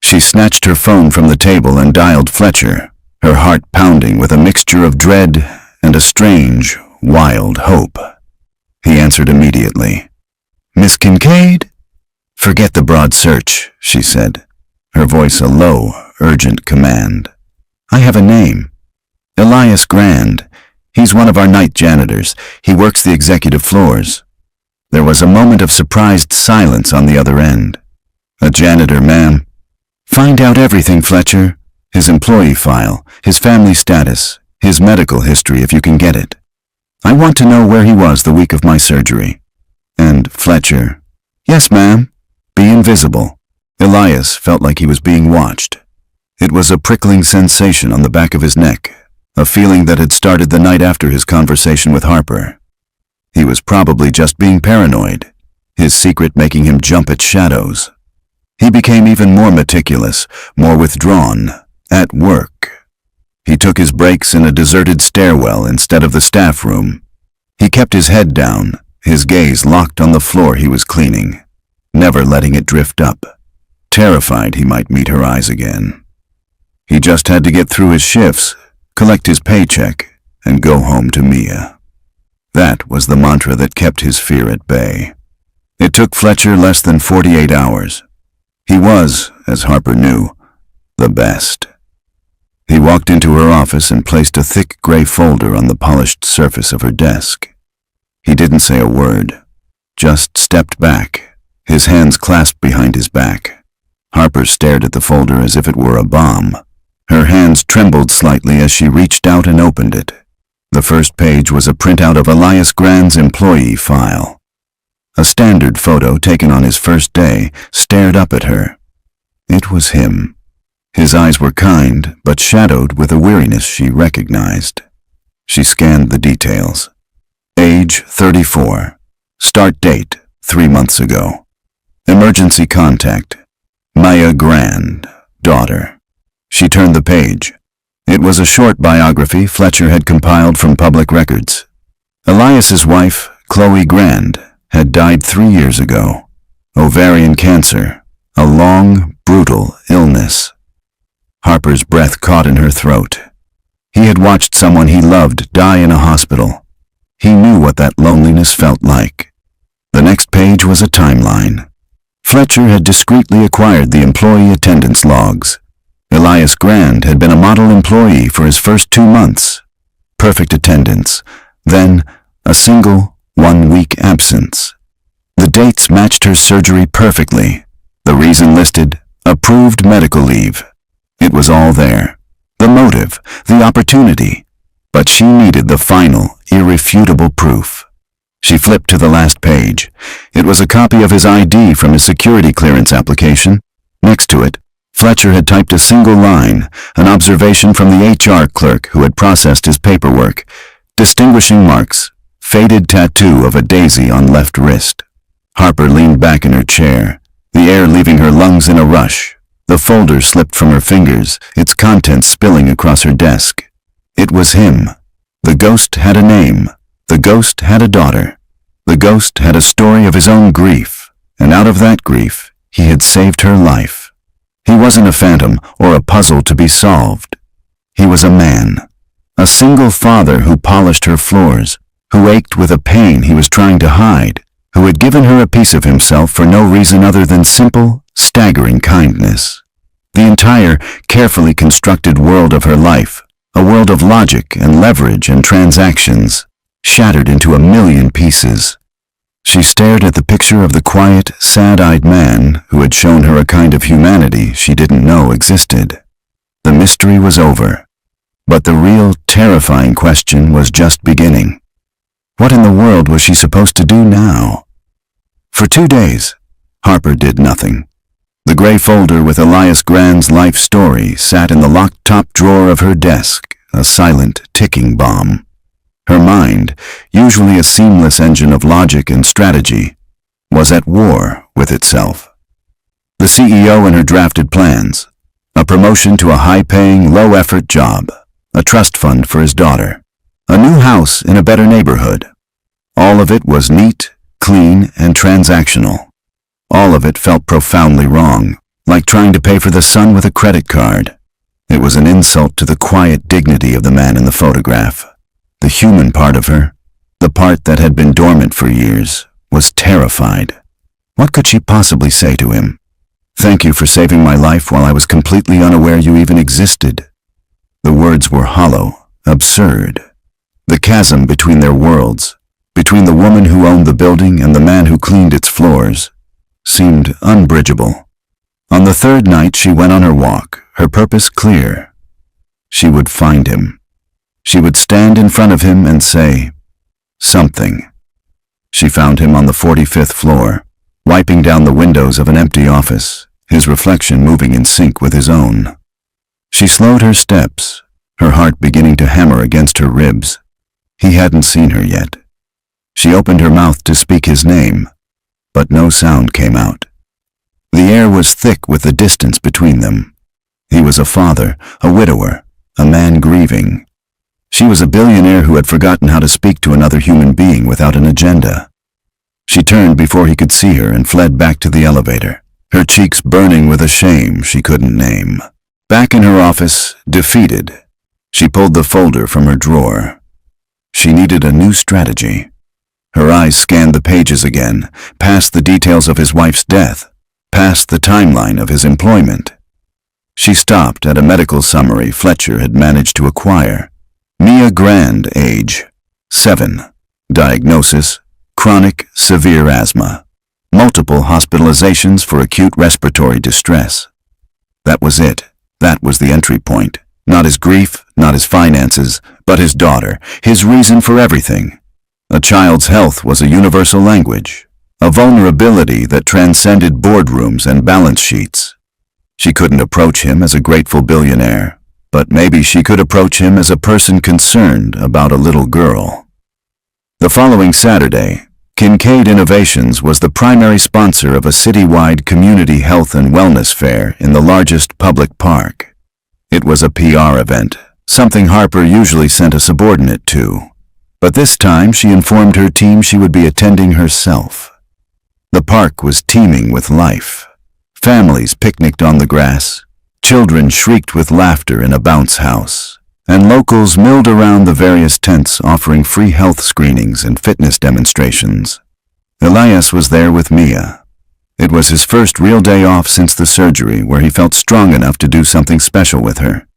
She snatched her phone from the table and dialed Fletcher, her heart pounding with a mixture of dread and a strange, wild hope. He answered immediately. "Miss Kincaid?" "Forget the broad search," she said, her voice a low, urgent command. "I have a name. Elias Grand. He's one of our night janitors. He works the executive floors." There was a moment of surprised silence on the other end. "A janitor, ma'am." "Find out everything, Fletcher. His employee file, his family status, his medical history if you can get it. I want to know where he was the week of my surgery." And Fletcher, "Yes, ma'am." Be invisible. Elias felt like he was being watched. It was a prickling sensation on the back of his neck, a feeling that had started the night after his conversation with Harper. He was probably just being paranoid, his secret making him jump at shadows. He became even more meticulous, more withdrawn, at work. He took his breaks in a deserted stairwell instead of the staff room. He kept his head down, his gaze locked on the floor he was cleaning, never letting it drift up, terrified he might meet her eyes again. He just had to get through his shifts, collect his paycheck, and go home to Mia. That was the mantra that kept his fear at bay. It took Fletcher less than 48 hours. He was, as Harper knew, the best. He walked into her office and placed a thick gray folder on the polished surface of her desk. He didn't say a word, just stepped back, his hands clasped behind his back. Harper stared at the folder as if it were a bomb. Her hands trembled slightly as she reached out and opened it. The first page was a printout of Elias Grand's employee file. A standard photo taken on his first day stared up at her. It was him. His eyes were kind, but shadowed with a weariness she recognized. She scanned the details. Age 34. Start date 3 months ago. Emergency contact. Maya Grand, daughter. She turned the page. It was a short biography Fletcher had compiled from public records. Elias's wife, Chloe Grand, had died 3 years ago. Ovarian cancer, a long, brutal illness. Harper's breath caught in her throat. He had watched someone he loved die in a hospital. He knew what that loneliness felt like. The next page was a timeline. Fletcher had discreetly acquired the employee attendance logs. Elias Grand had been a model employee for his first 2 months. Perfect attendance, then a single 1-week absence. The dates matched her surgery perfectly. The reason listed, approved medical leave. It was all there. The motive, the opportunity. But she needed the final, irrefutable proof. She flipped to the last page. It was a copy of his ID from his security clearance application. Next to it, Fletcher had typed a single line, an observation from the HR clerk who had processed his paperwork. Distinguishing marks, faded tattoo of a daisy on left wrist. Harper leaned back in her chair, the air leaving her lungs in a rush. The folder slipped from her fingers, its contents spilling across her desk. It was him. The ghost had a name. The ghost had a daughter. The ghost had a story of his own grief, and out of that grief, he had saved her life. He wasn't a phantom or a puzzle to be solved. He was a man. A single father who polished her floors, who ached with a pain he was trying to hide, who had given her a piece of himself for no reason other than simple, staggering kindness. The entire, carefully constructed world of her life, a world of logic and leverage and transactions, shattered into a million pieces. She stared at the picture of the quiet, sad-eyed man who had shown her a kind of humanity she didn't know existed. The mystery was over. But the real, terrifying question was just beginning. What in the world was she supposed to do now? For 2 days, Harper did nothing. The gray folder with Elias Grand's life story sat in the locked top drawer of her desk, a silent, ticking bomb. Her mind, usually a seamless engine of logic and strategy, was at war with itself. The CEO and her drafted plans, a promotion to a high-paying, low-effort job, a trust fund for his daughter, a new house in a better neighborhood. All of it was neat, clean, and transactional. All of it felt profoundly wrong, like trying to pay for the sun with a credit card. It was an insult to the quiet dignity of the man in the photograph. The human part of her, the part that had been dormant for years, was terrified. What could she possibly say to him? "Thank you for saving my life while I was completely unaware you even existed." The words were hollow, absurd. The chasm between their worlds, between the woman who owned the building and the man who cleaned its floors, seemed unbridgeable. On the 3rd night she went on her walk, her purpose clear. She would find him. She would stand in front of him and say something. She found him on the 45th floor, wiping down the windows of an empty office, his reflection moving in sync with his own. She slowed her steps, her heart beginning to hammer against her ribs. He hadn't seen her yet. She opened her mouth to speak his name, but no sound came out. The air was thick with the distance between them. He was a father, a widower, a man grieving. She was a billionaire who had forgotten how to speak to another human being without an agenda. She turned before he could see her and fled back to the elevator, her cheeks burning with a shame she couldn't name. Back in her office, defeated, she pulled the folder from her drawer. She needed a new strategy. Her eyes scanned the pages again, past the details of his wife's death, past the timeline of his employment. She stopped at a medical summary Fletcher had managed to acquire. Mia Grand, age 7. Diagnosis, chronic severe asthma. Multiple hospitalizations for acute respiratory distress. That was it. That was the entry point. Not his grief, not his finances, but his daughter, his reason for everything. A child's health was a universal language, a vulnerability that transcended boardrooms and balance sheets. She couldn't approach him as a grateful billionaire, but maybe she could approach him as a person concerned about a little girl. The following Saturday, Kincaid Innovations was the primary sponsor of a citywide community health and wellness fair in the largest public park. It was a PR event, something Harper usually sent a subordinate to. But this time she informed her team she would be attending herself. The park was teeming with life. Families picnicked on the grass, children shrieked with laughter in a bounce house, and locals milled around the various tents offering free health screenings and fitness demonstrations. Elias was there with Mia. It was his first real day off since the surgery, where he felt strong enough to do something special with her.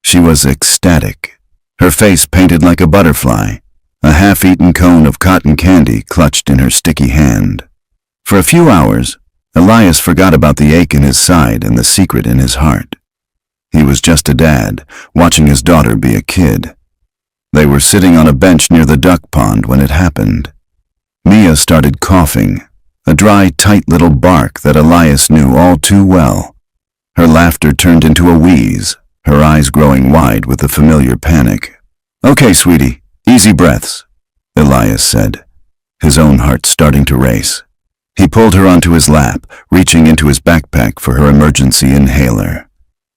She was ecstatic, her face painted like a butterfly, a half-eaten cone of cotton candy clutched in her sticky hand. For a few hours, Elias forgot about the ache in his side and the secret in his heart. He was just a dad, watching his daughter be a kid. They were sitting on a bench near the duck pond when it happened. Mia started coughing, a dry, tight little bark that Elias knew all too well. Her laughter turned into a wheeze, her eyes growing wide with the familiar panic. "Okay, sweetie, easy breaths," Elias said, his own heart starting to race. He pulled her onto his lap, reaching into his backpack for her emergency inhaler.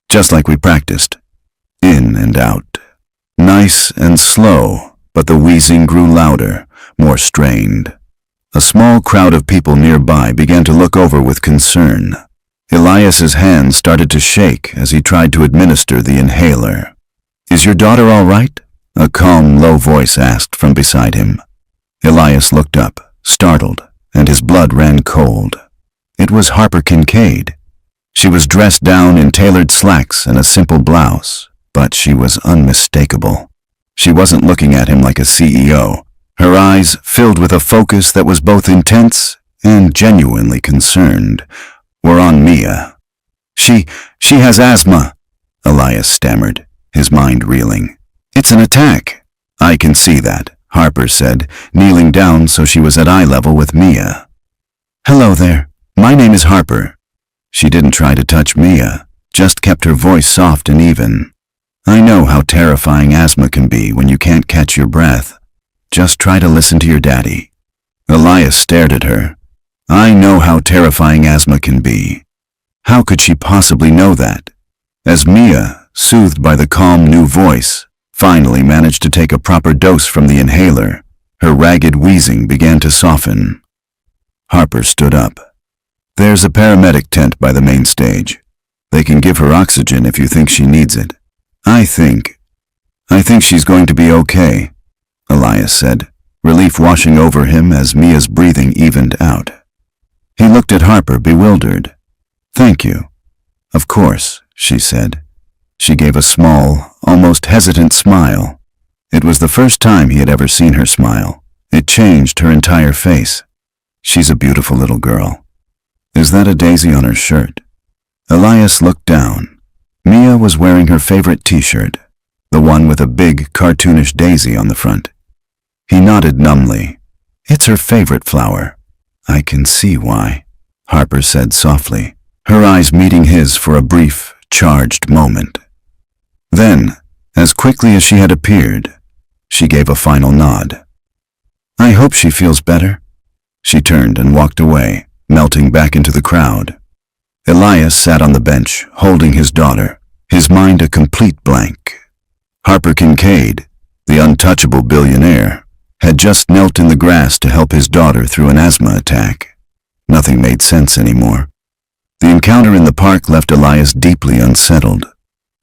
Just like we practiced. In and out. Nice and slow, but the wheezing grew louder, more strained. A small crowd of people nearby began to look over with concern. Elias's hands started to shake as he tried to administer the inhaler. "Is your daughter all right?" a calm, low voice asked from beside him. Elias looked up, startled, and his blood ran cold. It was Harper Kincaid. She was dressed down in tailored slacks and a simple blouse, but she was unmistakable. She wasn't looking at him like a CEO. Her eyes, filled with a focus that was both intense and genuinely concerned, were on Mia. She has asthma," Elias stammered, his mind reeling. "It's an attack." "I can see that," Harper said, kneeling down so she was at eye level with Mia. "Hello there. My name is Harper." She didn't try to touch Mia, just kept her voice soft and even. "I know how terrifying asthma can be when you can't catch your breath. Just try to listen to your daddy." Elias stared at her. I know how terrifying asthma can be. How could she possibly know that? As Mia, soothed by the calm new voice, finally managed to take a proper dose from the inhaler, her ragged wheezing began to soften. Harper stood up. "There's a paramedic tent by the main stage. They can give her oxygen if you think she needs it." I think she's going to be okay," Elias said, relief washing over him as Mia's breathing evened out. He looked at Harper, bewildered. "Thank you." "Of course," she said. She gave a small, almost hesitant smile. It was the first time he had ever seen her smile. It changed her entire face. "She's a beautiful little girl." "Is that a daisy on her shirt?" Elias looked down. Mia was wearing her favorite t-shirt, the one with a big, cartoonish daisy on the front. He nodded numbly. "It's her favorite flower." "I can see why," Harper said softly, her eyes meeting his for a brief, charged moment. Then, as quickly as she had appeared, she gave a final nod. "I hope she feels better." She turned and walked away, melting back into the crowd. Elias sat on the bench, holding his daughter, his mind a complete blank. Harper Kincaid, the untouchable billionaire, had just knelt in the grass to help his daughter through an asthma attack. Nothing made sense anymore. The encounter in the park left Elias deeply unsettled.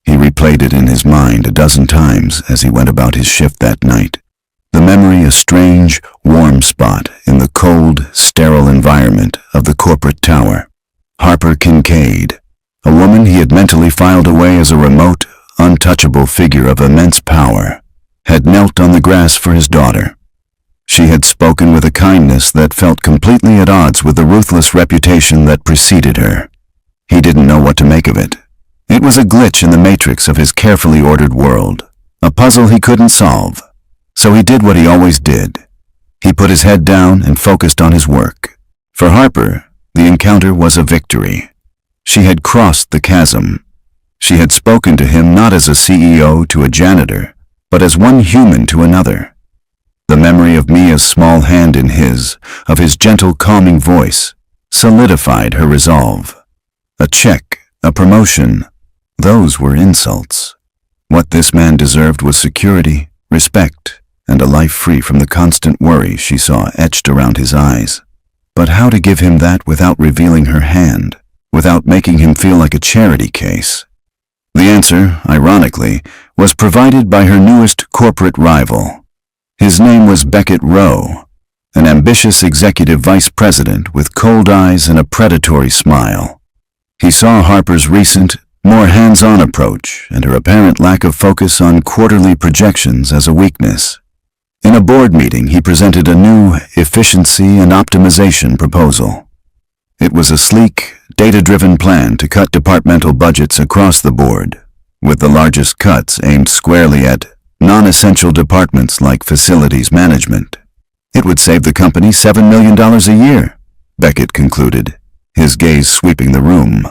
He replayed it in his mind a dozen times as he went about his shift that night. The memory a strange, warm spot in the cold, sterile environment of the corporate tower. Harper Kincaid, a woman he had mentally filed away as a remote, untouchable figure of immense power, had knelt on the grass for his daughter. She had spoken with a kindness that felt completely at odds with the ruthless reputation that preceded her. He didn't know what to make of it. It was a glitch in the matrix of his carefully ordered world, a puzzle he couldn't solve. So he did what he always did. He put his head down and focused on his work. For Harper, the encounter was a victory. She had crossed the chasm. She had spoken to him not as a CEO to a janitor, but as one human to another. The memory of Mia's small hand in his, of his gentle, calming voice, solidified her resolve. A check, a promotion, those were insults. What this man deserved was security, respect, and a life free from the constant worry she saw etched around his eyes. But how to give him that without revealing her hand, without making him feel like a charity case? The answer, ironically, was provided by her newest corporate rival. His name was Beckett Rowe, an ambitious executive vice president with cold eyes and a predatory smile. He saw Harper's recent, more hands-on approach and her apparent lack of focus on quarterly projections as a weakness. In a board meeting, he presented a new efficiency and optimization proposal. It was a sleek, data-driven plan to cut departmental budgets across the board, with the largest cuts aimed squarely at non-essential departments like facilities management. It would save the company $7 million a year, Beckett concluded, his gaze sweeping the room.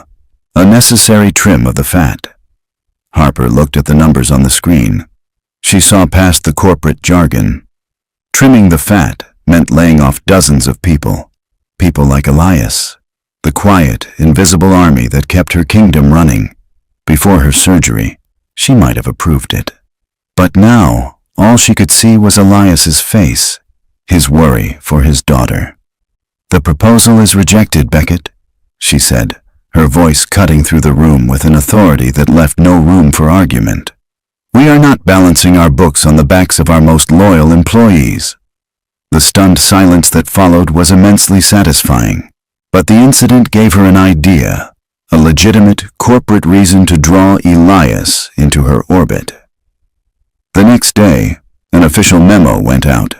A necessary trim of the fat. Harper looked at the numbers on the screen. She saw past the corporate jargon. Trimming the fat meant laying off dozens of people. People like Elias, the quiet, invisible army that kept her kingdom running. Before her surgery, she might have approved it. But now, all she could see was Elias's face, his worry for his daughter. "The proposal is rejected, Beckett," she said, her voice cutting through the room with an authority that left no room for argument. "We are not balancing our books on the backs of our most loyal employees." The stunned silence that followed was immensely satisfying, but the incident gave her an idea, a legitimate corporate reason to draw Elias into her orbit. The next day, an official memo went out.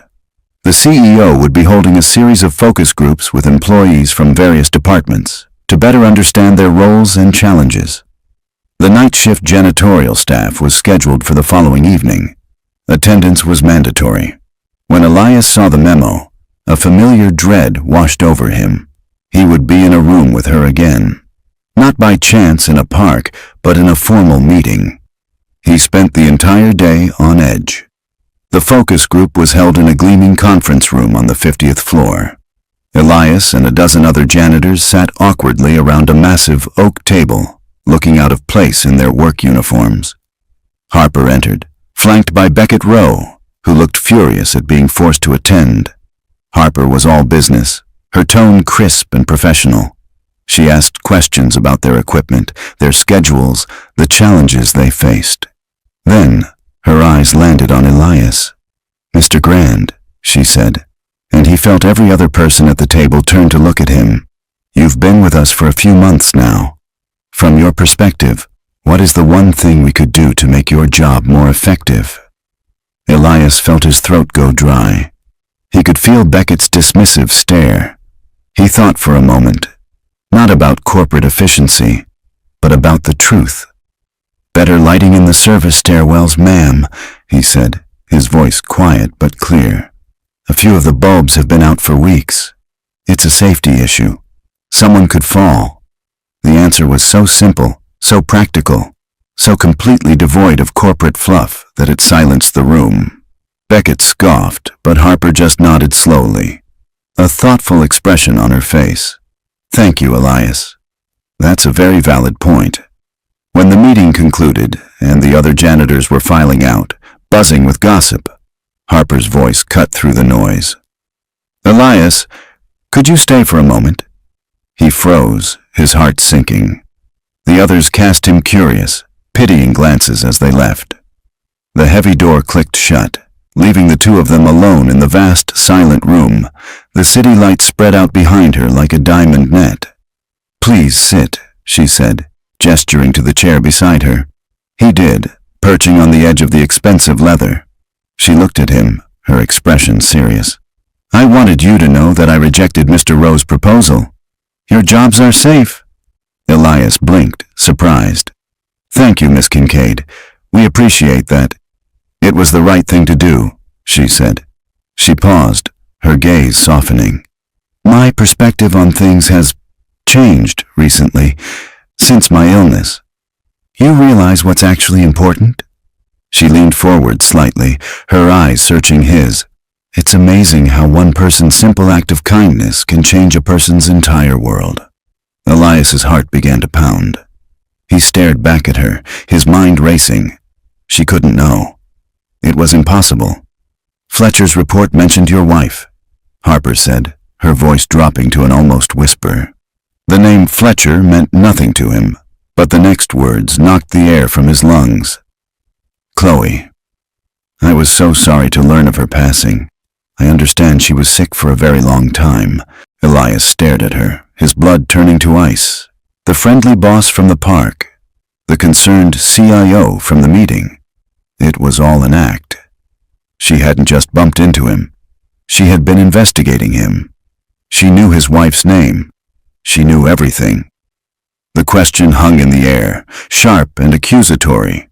The CEO would be holding a series of focus groups with employees from various departments to better understand their roles and challenges. The night shift janitorial staff was scheduled for the following evening. Attendance was mandatory. When Elias saw the memo, a familiar dread washed over him. He would be in a room with her again. Not by chance in a park, but in a formal meeting. He spent the entire day on edge. The focus group was held in a gleaming conference room on the 50th floor. Elias and a dozen other janitors sat awkwardly around a massive oak table, looking out of place in their work uniforms. Harper entered, flanked by Beckett Rowe, who looked furious at being forced to attend. Harper was all business, her tone crisp and professional. She asked questions about their equipment, their schedules, the challenges they faced. Then, her eyes landed on Elias. "Mr. Grand," she said, and he felt every other person at the table turn to look at him. "You've been with us for a few months now. From your perspective, what is the one thing we could do to make your job more effective?" Elias felt his throat go dry. He could feel Beckett's dismissive stare. He thought for a moment, not about corporate efficiency, but about the truth. "Better lighting in the service stairwells, ma'am," he said, his voice quiet but clear. "A few of the bulbs have been out for weeks. It's a safety issue. Someone could fall." The answer was so simple, so practical, so completely devoid of corporate fluff that it silenced the room. Beckett scoffed, but Harper just nodded slowly, a thoughtful expression on her face. "Thank you, Elias. That's a very valid point." When the meeting concluded and the other janitors were filing out, buzzing with gossip, Harper's voice cut through the noise. "Elias, could you stay for a moment?" He froze, his heart sinking. The others cast him curious, pitying glances as they left. The heavy door clicked shut, leaving the two of them alone in the vast, silent room, the city light spread out behind her like a diamond net. "Please sit," she said, gesturing to the chair beside her. He did, perching on the edge of the expensive leather. She looked at him, her expression serious. "I wanted you to know that I rejected Mr. Rowe's proposal. Your jobs are safe." Elias blinked, surprised. "Thank you, Miss Kincaid. We appreciate that." "It was the right thing to do," she said. She paused, her gaze softening. "My perspective on things has changed recently, since my illness. You realize what's actually important?" She leaned forward slightly, her eyes searching his. "It's amazing how one person's simple act of kindness can change a person's entire world." Elias's heart began to pound. He stared back at her, his mind racing. She couldn't know. It was impossible. "Fletcher's report mentioned your wife," Harper said, her voice dropping to an almost whisper. The name Fletcher meant nothing to him, but the next words knocked the air from his lungs. "Chloe. I was so sorry to learn of her passing. I understand she was sick for a very long time. Elias stared at her, his blood turning to ice. The friendly boss from the park, the concerned CIO from the meeting. It was all an act. She hadn't just bumped into him. She had been investigating him. She knew his wife's name. She knew everything. The question hung in the air, sharp and accusatory.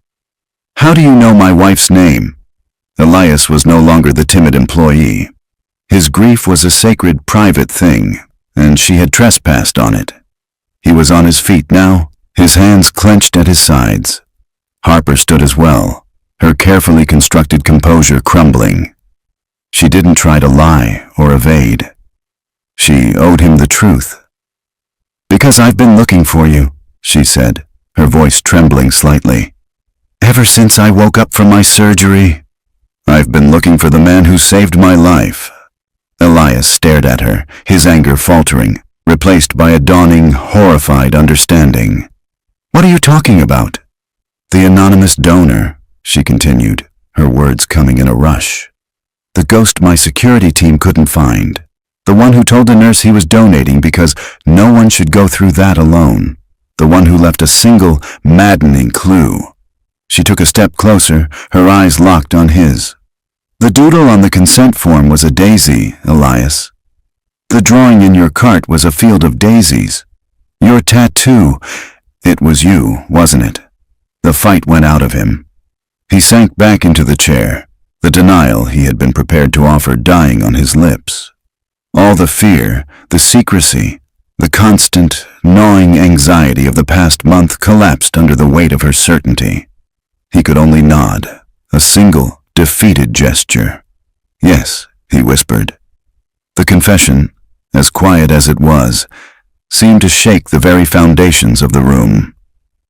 "How do you know my wife's name?" Elias was no longer the timid employee. His grief was a sacred, private thing, and she had trespassed on it. He was on his feet now, his hands clenched at his sides. Harper stood as well, her carefully constructed composure crumbling. She didn't try to lie or evade. She owed him the truth. "Because I've been looking for you," she said, her voice trembling slightly. "Ever since I woke up from my surgery, I've been looking for the man who saved my life." Elias stared at her, his anger faltering, replaced by a dawning, horrified understanding. "What are you talking about?" "The anonymous donor," she continued, her words coming in a rush. "The ghost my security team couldn't find. The one who told the nurse he was donating because no one should go through that alone. The one who left a single, maddening clue." She took a step closer, her eyes locked on his. "The doodle on the consent form was a daisy, Elias. The drawing in your cart was a field of daisies. Your tattoo, it was you, wasn't it?" The fight went out of him. He sank back into the chair, the denial he had been prepared to offer dying on his lips. All the fear, the secrecy, the constant, gnawing anxiety of the past month collapsed under the weight of her certainty. He could only nod, a single, defeated gesture. "Yes," he whispered. The confession, as quiet as it was, seemed to shake the very foundations of the room.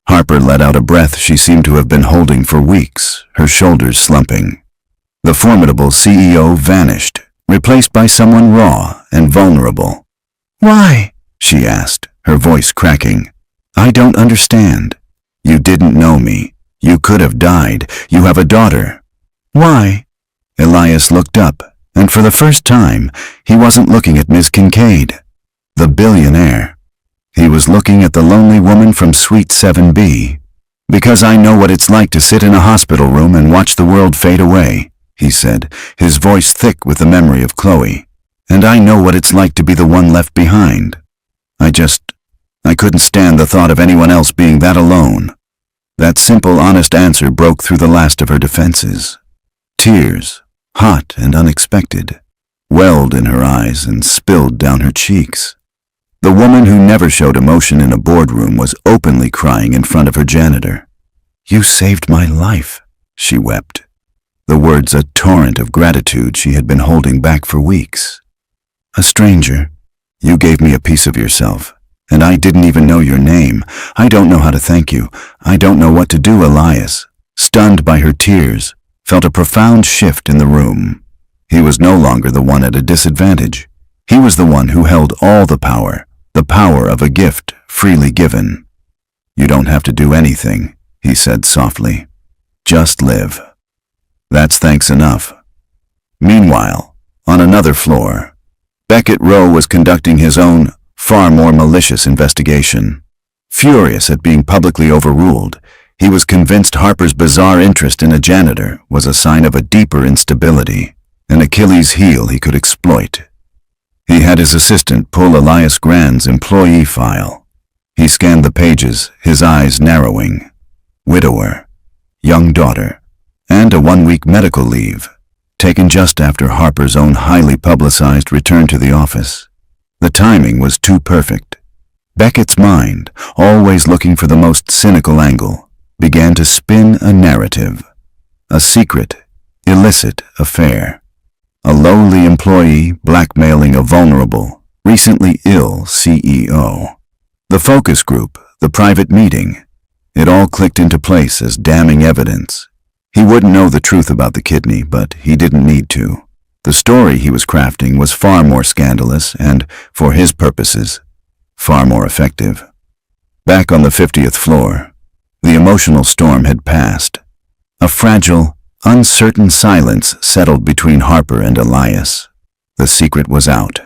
Harper let out a breath she seemed to have been holding for weeks, her shoulders slumping. The formidable CEO vanished, replaced by someone raw and vulnerable. "Why?" she asked, her voice cracking. "I don't understand. You didn't know me. You could have died. You have a daughter. Why?" Elias looked up, and for the first time, he wasn't looking at Ms. Kincaid, the billionaire. He was looking at the lonely woman from Suite 7B. "Because I know what it's like to sit in a hospital room and watch the world fade away," he said, his voice thick with the memory of Chloe. "And I know what it's like to be the one left behind. I couldn't stand the thought of anyone else being that alone." That simple, honest answer broke through the last of her defenses. Tears, hot and unexpected, welled in her eyes and spilled down her cheeks. The woman who never showed emotion in a boardroom was openly crying in front of her janitor. "You saved my life," she wept. The words a torrent of gratitude she had been holding back for weeks. "A stranger. You gave me a piece of yourself, and I didn't even know your name. I don't know how to thank you. I don't know what to do." Elias, stunned by her tears, felt a profound shift in the room. He was no longer the one at a disadvantage. He was the one who held all the power of a gift freely given. "You don't have to do anything," he said softly. "Just live. That's thanks enough." Meanwhile, on another floor, Beckett Rowe was conducting his own, far more malicious investigation. Furious at being publicly overruled, he was convinced Harper's bizarre interest in a janitor was a sign of a deeper instability, an Achilles heel he could exploit. He had his assistant pull Elias Grand's employee file. He scanned the pages, his eyes narrowing. Widower, young daughter, and a 1-week medical leave, taken just after Harper's own highly publicized return to the office. The timing was too perfect. Beckett's mind, always looking for the most cynical angle, began to spin a narrative. A secret, illicit affair. A lowly employee blackmailing a vulnerable, recently ill CEO. The focus group, the private meeting. It all clicked into place as damning evidence. He wouldn't know the truth about the kidney, but he didn't need to. The story he was crafting was far more scandalous and, for his purposes, far more effective. Back on the 50th floor, the emotional storm had passed. A fragile, uncertain silence settled between Harper and Elias. The secret was out,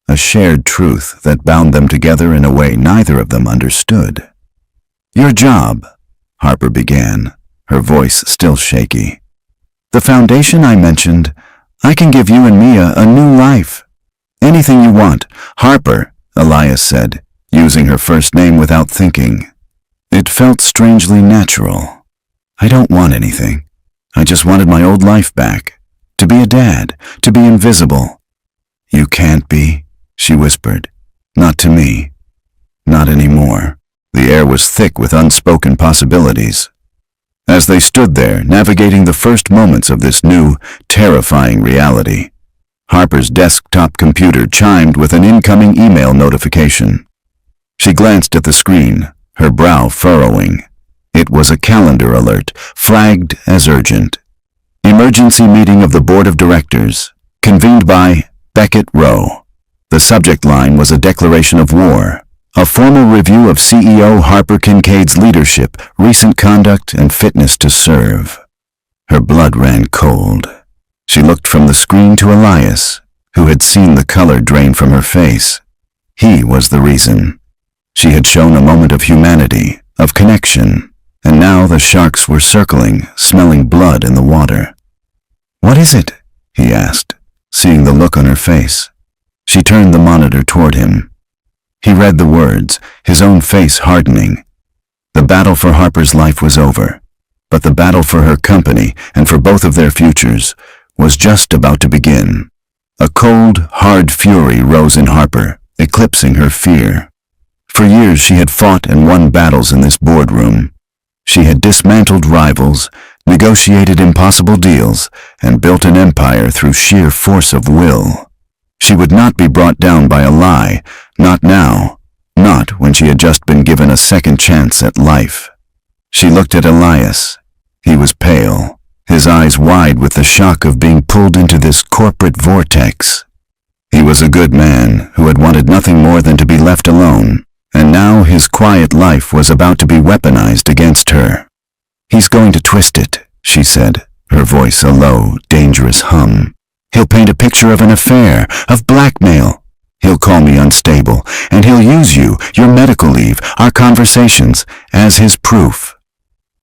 a shared truth that bound them together in a way neither of them understood. "Your job," Harper began, her voice still shaky. "The foundation I mentioned, I can give you and Mia a new life. Anything you want." "Harper," Elias said, using her first name without thinking. It felt strangely natural. "I don't want anything. I just wanted my old life back. To be a dad, to be invisible." "You can't be," she whispered. "Not to me. Not anymore." The air was thick with unspoken possibilities. As they stood there, navigating the first moments of this new, terrifying reality, Harper's desktop computer chimed with an incoming email notification. She glanced at the screen, her brow furrowing. It was a calendar alert, flagged as urgent. "Emergency meeting of the Board of Directors, convened by Beckett Rowe." The subject line was a declaration of war, a formal review of CEO Harper Kincaid's leadership, recent conduct, and fitness to serve. Her blood ran cold. She looked from the screen to Elias, who had seen the color drain from her face. He was the reason. She had shown a moment of humanity, of connection, and now the sharks were circling, smelling blood in the water. "What is it?" he asked, seeing the look on her face. She turned the monitor toward him. He read the words, his own face hardening. The battle for Harper's life was over, but the battle for her company and for both of their futures was just about to begin. A cold, hard fury rose in Harper, eclipsing her fear. For years she had fought and won battles in this boardroom. She had dismantled rivals, negotiated impossible deals, and built an empire through sheer force of will. She would not be brought down by a lie, not now, not when she had just been given a second chance at life. She looked at Elias. He was pale, his eyes wide with the shock of being pulled into this corporate vortex. He was a good man who had wanted nothing more than to be left alone, and now his quiet life was about to be weaponized against her. "He's going to twist it," she said, her voice a low, dangerous hum. "He'll paint a picture of an affair, of blackmail. He'll call me unstable, and he'll use you, your medical leave, our conversations, as his proof."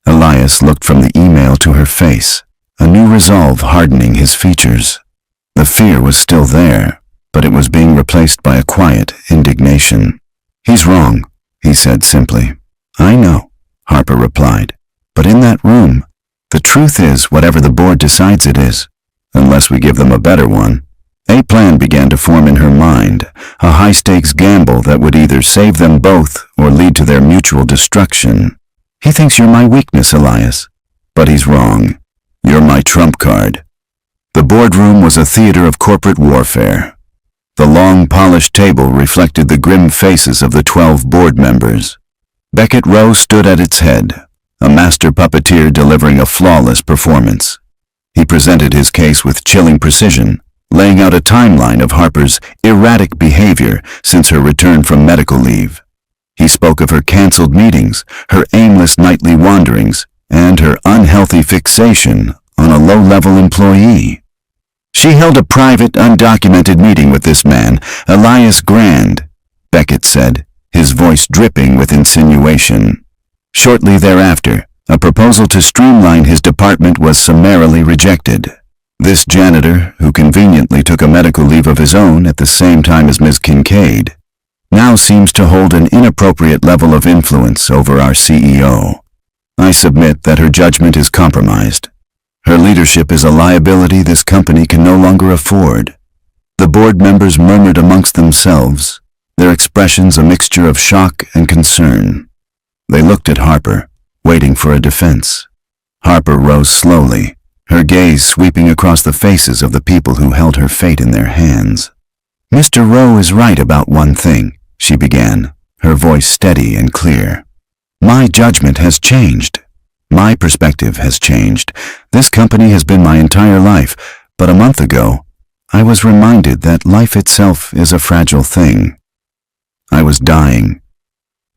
Elias looked from the email to her face, a new resolve hardening his features. The fear was still there, but it was being replaced by a quiet indignation. "He's wrong," he said simply. "I know," Harper replied. "But in that room, the truth is whatever the board decides it is. Unless we give them a better one." A plan began to form in her mind, a high-stakes gamble that would either save them both or lead to their mutual destruction. "He thinks you're my weakness, Elias. But he's wrong. You're my trump card." The boardroom was a theater of corporate warfare. The long, polished table reflected the grim faces of the 12 board members. Beckett Rowe stood at its head, a master puppeteer delivering a flawless performance. He presented his case with chilling precision, laying out a timeline of Harper's erratic behavior since her return from medical leave. He spoke of her canceled meetings, her aimless nightly wanderings, and her unhealthy fixation on a low-level employee. "She held a private, undocumented meeting with this man, Elias Grand," Beckett said, his voice dripping with insinuation. Shortly thereafter, a proposal to streamline his department was summarily rejected. This janitor, who conveniently took a medical leave of his own at the same time as Ms. Kincaid, now seems to hold an inappropriate level of influence over our CEO. I submit that her judgment is compromised. Her leadership is a liability this company can no longer afford. The board members murmured amongst themselves, their expressions a mixture of shock and concern. They looked at Harper, waiting for a defense. Harper rose slowly, her gaze sweeping across the faces of the people who held her fate in their hands. "Mr. Rowe is right about one thing," she began, her voice steady and clear. "My judgment has changed. My perspective has changed. This company has been my entire life, but a month ago, I was reminded that life itself is a fragile thing. I was dying."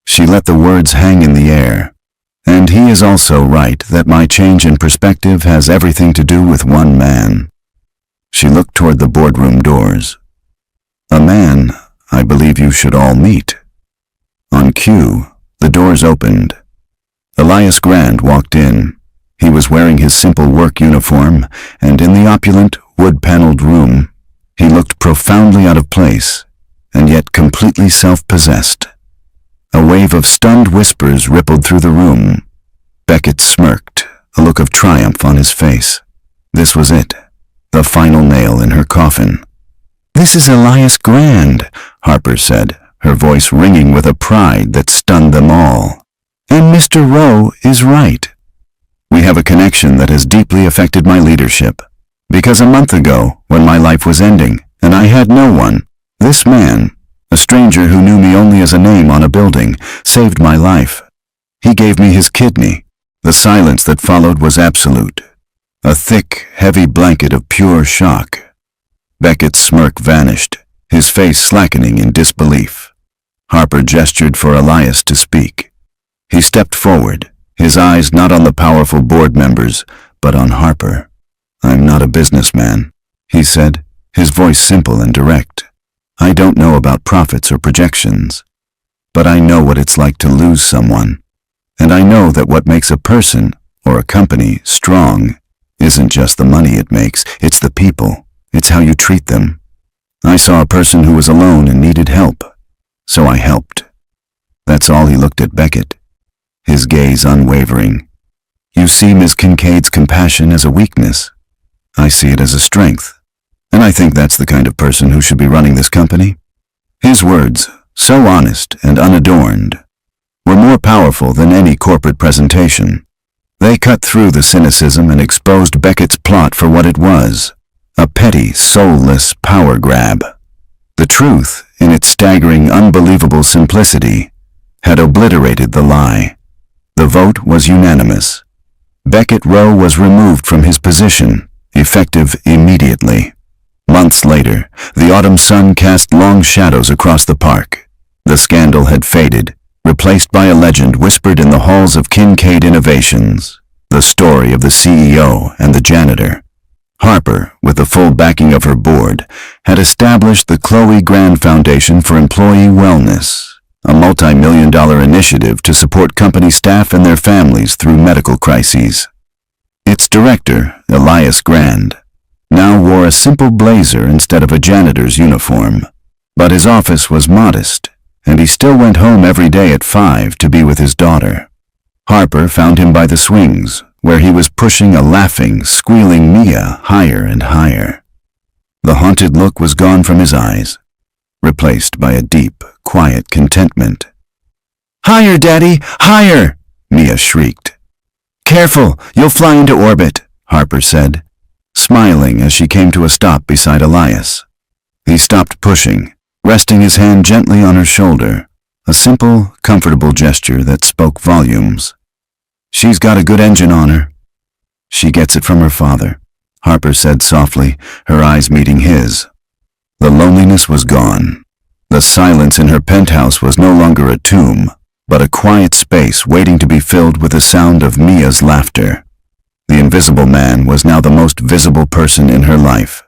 She let the words hang in the air, And he is also right that my change in perspective has everything to do with one man. She looked toward the boardroom doors. A man I believe you should all meet. On cue, the doors opened. Elias Grand walked in. He was wearing his simple work uniform, and in the opulent, wood-paneled room, he looked profoundly out of place, and yet completely self-possessed. A wave of stunned whispers rippled through the room. Beckett smirked, a look of triumph on his face. This was it, the final nail in her coffin. "This is Elias Grand," Harper said, her voice ringing with a pride that stunned them all. "And Mr. Rowe is right. We have a connection that has deeply affected my leadership. Because a month ago, when my life was ending, and I had no one, this man, a stranger who knew me only as a name on a building, saved my life. He gave me his kidney. The silence that followed was absolute. A thick, heavy blanket of pure shock." Beckett's smirk vanished, his face slackening in disbelief. Harper gestured for Elias to speak. He stepped forward, his eyes not on the powerful board members, but on Harper. "I'm not a businessman," he said, his voice simple and direct. "I don't know about profits or projections, but I know what it's like to lose someone. And I know that what makes a person, or a company, strong isn't just the money it makes, it's the people. It's how you treat them. I saw a person who was alone and needed help, so I helped." That's all. He looked at Beckett, his gaze unwavering. "You see Miss Kincaid's compassion as a weakness. I see it as a strength, and I think that's the kind of person who should be running this company." His words, so honest and unadorned, were more powerful than any corporate presentation. They cut through the cynicism and exposed Beckett's plot for what it was, a petty, soulless power grab. The truth, in its staggering, unbelievable simplicity, had obliterated the lie. The vote was unanimous. Beckett Rowe was removed from his position, effective immediately. Months later, the autumn sun cast long shadows across the park. The scandal had faded, replaced by a legend whispered in the halls of Kincaid Innovations, the story of the CEO and the janitor. Harper, with the full backing of her board, had established the Chloe Grand Foundation for Employee Wellness, a multi-million-dollar initiative to support company staff and their families through medical crises. Its director, Elias Grand, now wore a simple blazer instead of a janitor's uniform, but his office was modest, and he still went home every day at 5 to be with his daughter. Harper found him by the swings, where he was pushing a laughing, squealing Mia higher and higher. The haunted look was gone from his eyes, replaced by a deep, quiet contentment. "Higher, Daddy, higher!" Mia shrieked. "Careful, you'll fly into orbit," Harper said, smiling as she came to a stop beside Elias. He stopped pushing, resting his hand gently on her shoulder, a simple, comfortable gesture that spoke volumes. "She's got a good engine on her." "She gets it from her father," Harper said softly, her eyes meeting his. The loneliness was gone. The silence in her penthouse was no longer a tomb, but a quiet space waiting to be filled with the sound of Mia's laughter. The invisible man was now the most visible person in her life.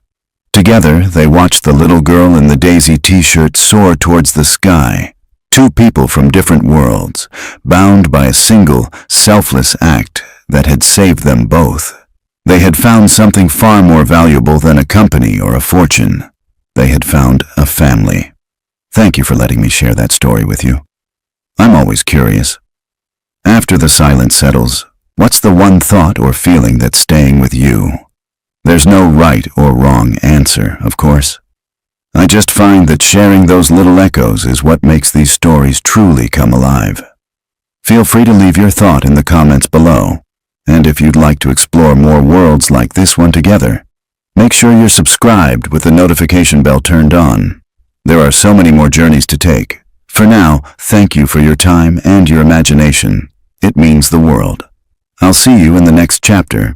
Together, they watched the little girl in the daisy t-shirt soar towards the sky. Two people from different worlds, bound by a single, selfless act that had saved them both. They had found something far more valuable than a company or a fortune. They had found a family. Thank you for letting me share that story with you. I'm always curious. After the silence settles, what's the one thought or feeling that's staying with you? There's no right or wrong answer, of course. I just find that sharing those little echoes is what makes these stories truly come alive. Feel free to leave your thought in the comments below, and if you'd like to explore more worlds like this one together, make sure you're subscribed with the notification bell turned on. There are so many more journeys to take. For now, thank you for your time and your imagination. It means the world. I'll see you in the next chapter.